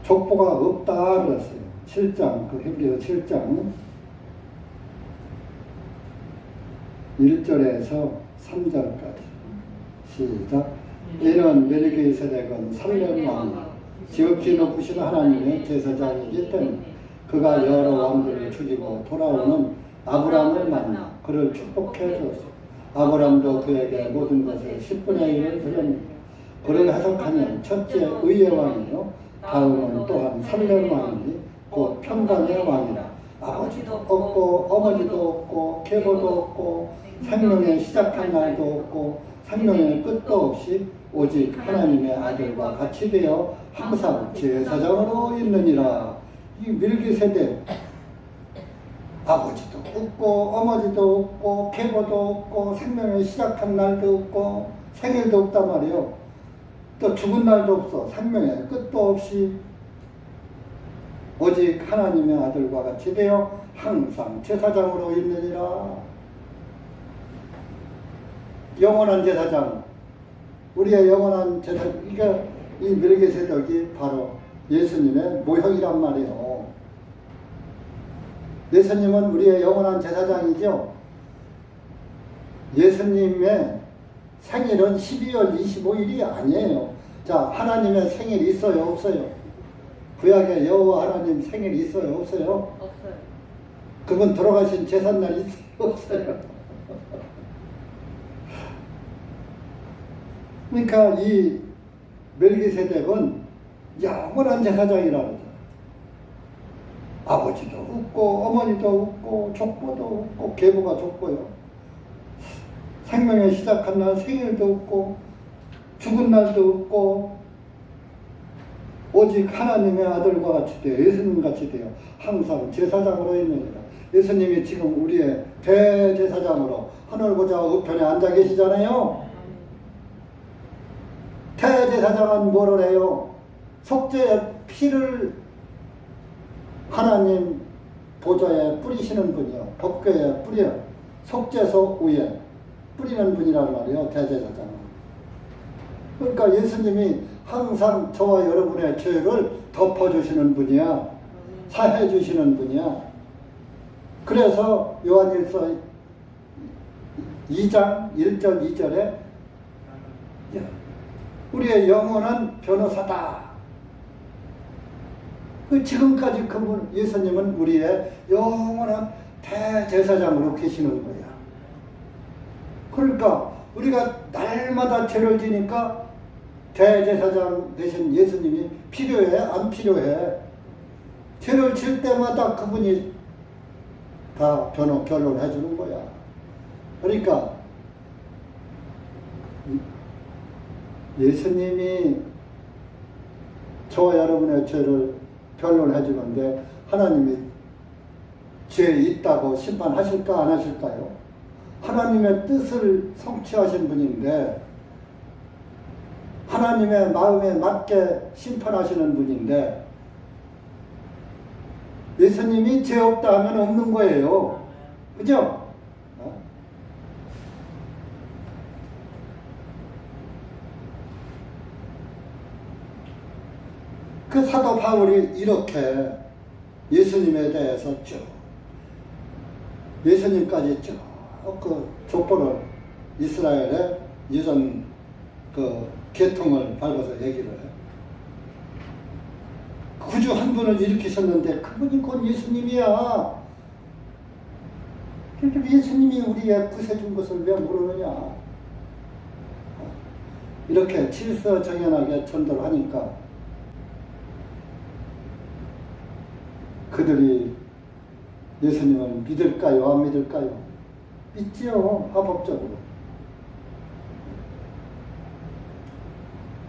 족보가 없다 그랬어요. 7장, 그 히브리서 7장 1절에서 3절까지 시작. 이는 멜기세덱은 살렘 왕 지극히 높으신 하나님의 제사장이기 때문에 그가 여러 왕들을 죽이고 돌아오는 아브람을 만나 그를 축복해 주었습니다. 아브람도 그에게 모든 것을 10분의 1을 드렸습니다. 그를 해석하면 첫째 의의 왕이요 다음은 또한 살렘 왕이니 곧 평강의 왕이라. 아버지도 없고 어머니도 없고 계보도 없고 생명의 시작한 날도 없고 생명의 끝도 없이 오직 하나님의 아들과 같이 되어 항상 제사장으로 있느니라. 이 멜기세덱 아버지도 없고 어머니도 없고 계보도 없고 생명의 시작한 날도 없고 생일도 없단 말이에요. 또 죽은 날도 없어. 생명의 끝도 없이 오직 하나님의 아들과 같이 되어 항상 제사장으로 있느니라. 영원한 제사장, 우리의 영원한 제사장, 이게 이 멜기세덱이 바로 예수님의 모형이란 말이에요. 예수님은 우리의 영원한 제사장이죠. 예수님의 생일은 12월 25일이 아니에요. 자, 하나님의 생일 있어요, 없어요? 구약에 여호와 하나님 생일 있어요, 없어요? 없어요. 그분 돌아가신 제삿날 있어요, 없어요? 그러니까 이 멜기세덱은 영원한 제사장이라 그러죠. 아버지도 없고 어머니도 없고 족보도 없고 계보가 족보요. 생명의 시작한 날 생일도 없고 죽은 날도 없고 오직 하나님의 아들과 같이 되어 예수님 같이 되어 항상 제사장으로 있느니라. 예수님이 지금 우리의 대제사장으로 하늘 보좌 우편에 앉아 계시잖아요. 대제사장은 뭐를 해요? 속죄의 피를 하나님 보좌에 뿌리시는 분이요. 법궤에 뿌려 속죄소 위에 뿌리는 분이란 말이에요. 대제사장은. 그러니까 예수님이 항상 저와 여러분의 죄를 덮어주시는 분이야. 사해주시는 분이야. 그래서 요한일서 2장 1절 2절에 우리의 영원한 변호사다. 지금까지 그분 예수님은 우리의 영원한 대제사장으로 계시는 거야. 그러니까 우리가 날마다 죄를 지니까 대제사장 되신 예수님이 필요해? 안 필요해? 죄를 질 때마다 그분이 다 변론해 주는 거야. 그러니까 예수님이 저와 여러분의 죄를 변론해 주는데 하나님이 죄 있다고 심판하실까 안 하실까요? 하나님의 뜻을 성취하신 분인데 하나님의 마음에 맞게 심판하시는 분인데 예수님이 죄 없다 하면 없는 거예요. 그죠? 그 사도 바울이 이렇게 예수님에 대해서 쭉 예수님까지 쭉 그 족보를 이스라엘의 유전 그 계통을 밟아서 얘기를 해요. 구주 한 분을 일으키셨는데 그분이 곧 예수님이야. 예수님이 우리의 구세준 것을 왜 모르느냐. 이렇게 칠서정연하게 전도를 하니까 그들이 예수님을 믿을까요? 안 믿을까요? 믿지요, 합법적으로.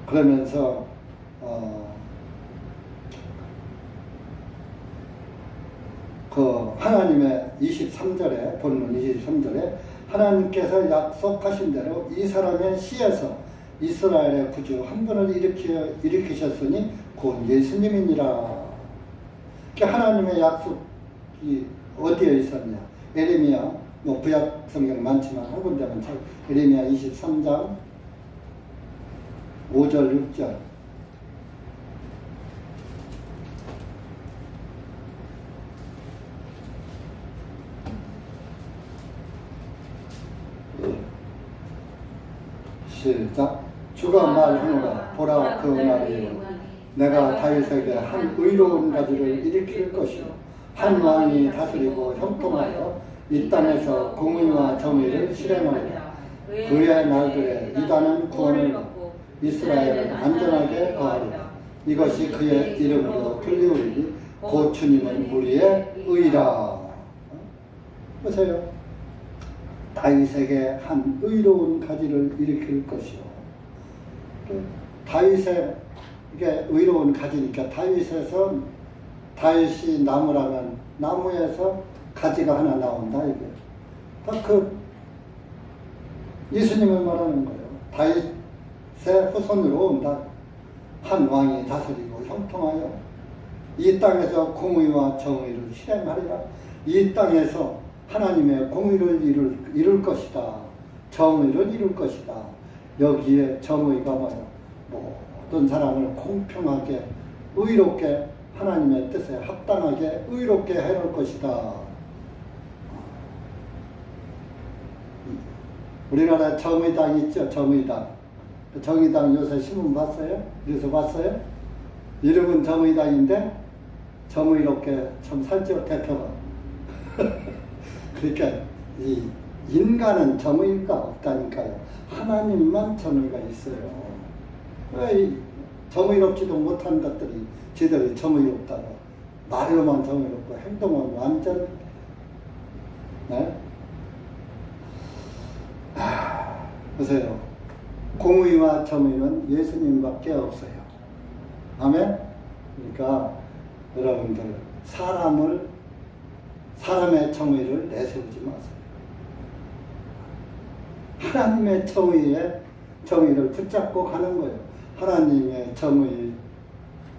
그러면서 그 하나님의 23절에 본문 23절에 하나님께서 약속하신 대로 이 사람의 씨에서 이스라엘의 구주 한 분을 일으키셨으니 곧 예수님이니라. 하나님의 약속이 어디에 있었냐? 에레미야, 구약 성경 많지만 한 군데만 잘 에레미야 23장 5절 6절. 시작. 주가 말하노라. 보라, 그 날이 내가 다윗에게 한 의로운 가지를 일으킬 것이요 한 왕이 다스리고 형통하여 이 땅에서 공의와 정의를 실행하리라. 그의 날들에 유다는 구원을 받고 이스라엘은 안전하게 거하리라. 이것이 그의 이름으로 불리우리니 곧 주님은 우리의 의라. 보세요. 다윗에게 한 의로운 가지를 일으킬 것이요. 다윗의 이게 의로운 가지니까 다윗이 나무라면 나무에서 가지가 하나 나온다 이게. 그 예수님을 말하는 거예요. 다윗의 후손으로 온다. 한 왕이 다스리고 형통하여 이 땅에서 공의와 정의를 실행하리라. 이 땅에서 하나님의 공의를 이룰 것이다. 정의를 이룰 것이다. 여기에 정의가 뭐예요? 모든 사람을 공평하게 의롭게 하나님의 뜻에 합당하게 의롭게 해놓을 것이다. 우리나라에 정의당 있죠? 정의당. 정의당 요새 신문 봤어요? 뉴스 봤어요? 이름은 정의당인데 정의롭게 참 살죠, 대표가. 그러니까 이 인간은 정의가 없다니까요. 하나님만 정의가 있어요. 왜 정의롭지도 못한 것들이 지들이 정의롭다고 말로만 정의롭고 행동은 완전 네? 보세요. 공의와 정의는 예수님밖에 없어요. 아멘? 그러니까 여러분들 사람의 정의를 내세우지 마세요. 하나님의 정의를 붙잡고 가는 거예요. 하나님의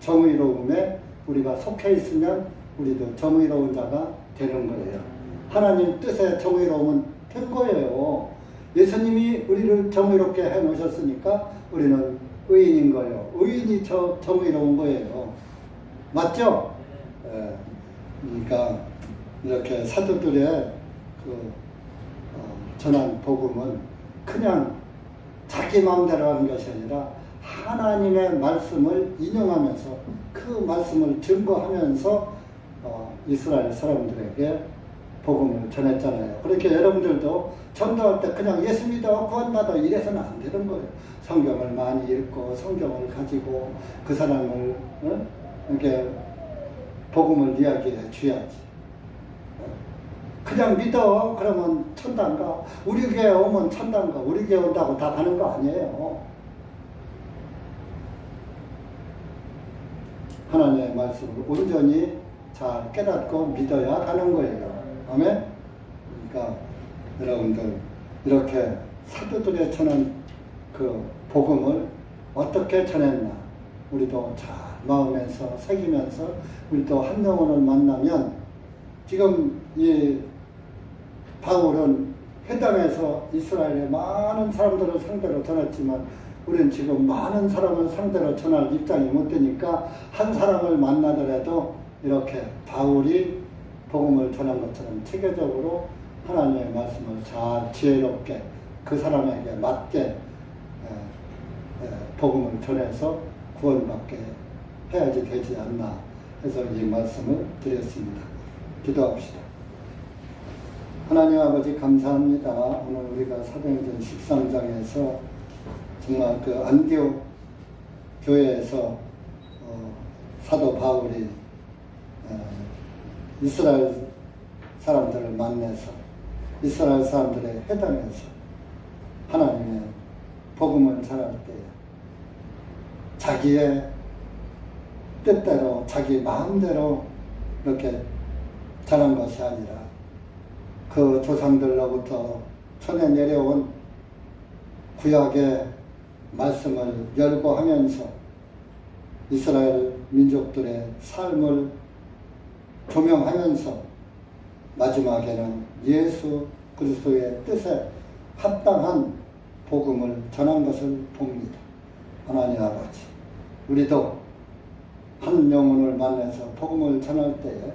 정의로움에 우리가 속해 있으면 우리도 정의로운 자가 되는 거예요. 하나님 뜻의 정의로움은 된 거예요. 예수님이 우리를 정의롭게 해 놓으셨으니까 우리는 의인인 거예요. 의인이 정의로운 거예요. 맞죠? 예. 그러니까 이렇게 사도들의 전한 복음은 그냥 자기 마음대로 하는 것이 아니라 하나님의 말씀을 인용하면서 그 말씀을 증거하면서 이스라엘 사람들에게 복음을 전했잖아요. 그렇게 여러분들도 전도할 때 그냥 예수 믿어 구원받아 이래서는 안 되는 거예요. 성경을 많이 읽고 성경을 가지고 그 사람을 이렇게 복음을 이야기해 줘야지. 그냥 믿어 그러면 천당 가. 우리 교회 오면 천당 가. 우리 교회 온다고 다 가는 거 아니에요. 하나님의 말씀을 온전히 잘 깨닫고 믿어야 가는 거예요. 아멘? 그러니까 여러분들 이렇게 사도들의 전한 그 복음을 어떻게 전했나 우리도 잘 마음에서 새기면서 우리도 한 영혼을 만나면 지금 이 바울은 회당에서 이스라엘의 많은 사람들을 상대로 전했지만 우리는 지금 많은 사람을 상대로 전할 입장이 못 되니까 한 사람을 만나더라도 이렇게 바울이 복음을 전한 것처럼 체계적으로 하나님의 말씀을 잘 지혜롭게 그 사람에게 맞게 복음을 전해서 구원받게 해야지 되지 않나 해서 이 말씀을 드렸습니다. 기도합시다. 하나님 아버지 감사합니다. 오늘 우리가 사도행전 13장에서 정말 그 안디옥 교회에서 사도 바울이 이스라엘 사람들을 만나서 이스라엘 사람들의 회당에서 하나님의 복음을 전할 때에 자기의 뜻대로 자기 마음대로 이렇게 전한 것이 아니라 그 조상들로부터 전해 내려온 구약의 말씀을 열거하면서 이스라엘 민족들의 삶을 조명하면서 마지막에는 예수 그리스도의 뜻에 합당한 복음을 전한 것을 봅니다. 하나님 아버지, 우리도 한 영혼을 만나서 복음을 전할 때에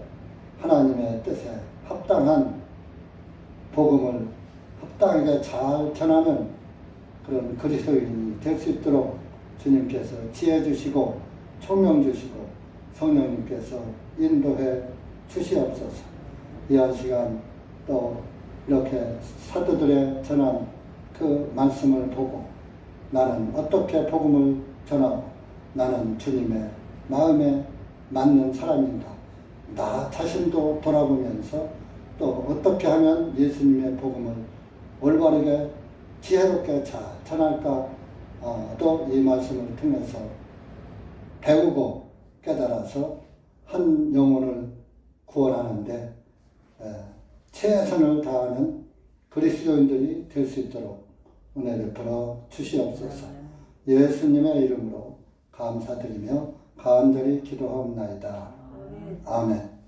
하나님의 뜻에 합당한 복음을 합당하게 잘 전하는 그런 그리스도인이 될 수 있도록 주님께서 지혜 주시고 총명 주시고 성령님께서 인도해 주시옵소서. 이한 시간 또 이렇게 사도들의 전한 그 말씀을 보고 나는 어떻게 복음을 전하고 나는 주님의 마음에 맞는 사람인가, 나 자신도 돌아보면서 또 어떻게 하면 예수님의 복음을 올바르게 지혜롭게 잘 전할까, 또 이 말씀을 통해서 배우고 깨달아서 한 영혼을 구원하는데 최선을 다하는 그리스도인들이 될 수 있도록 은혜를 베풀어 주시옵소서. 예수님의 이름으로 감사드리며 간절히 기도하옵나이다. 아멘.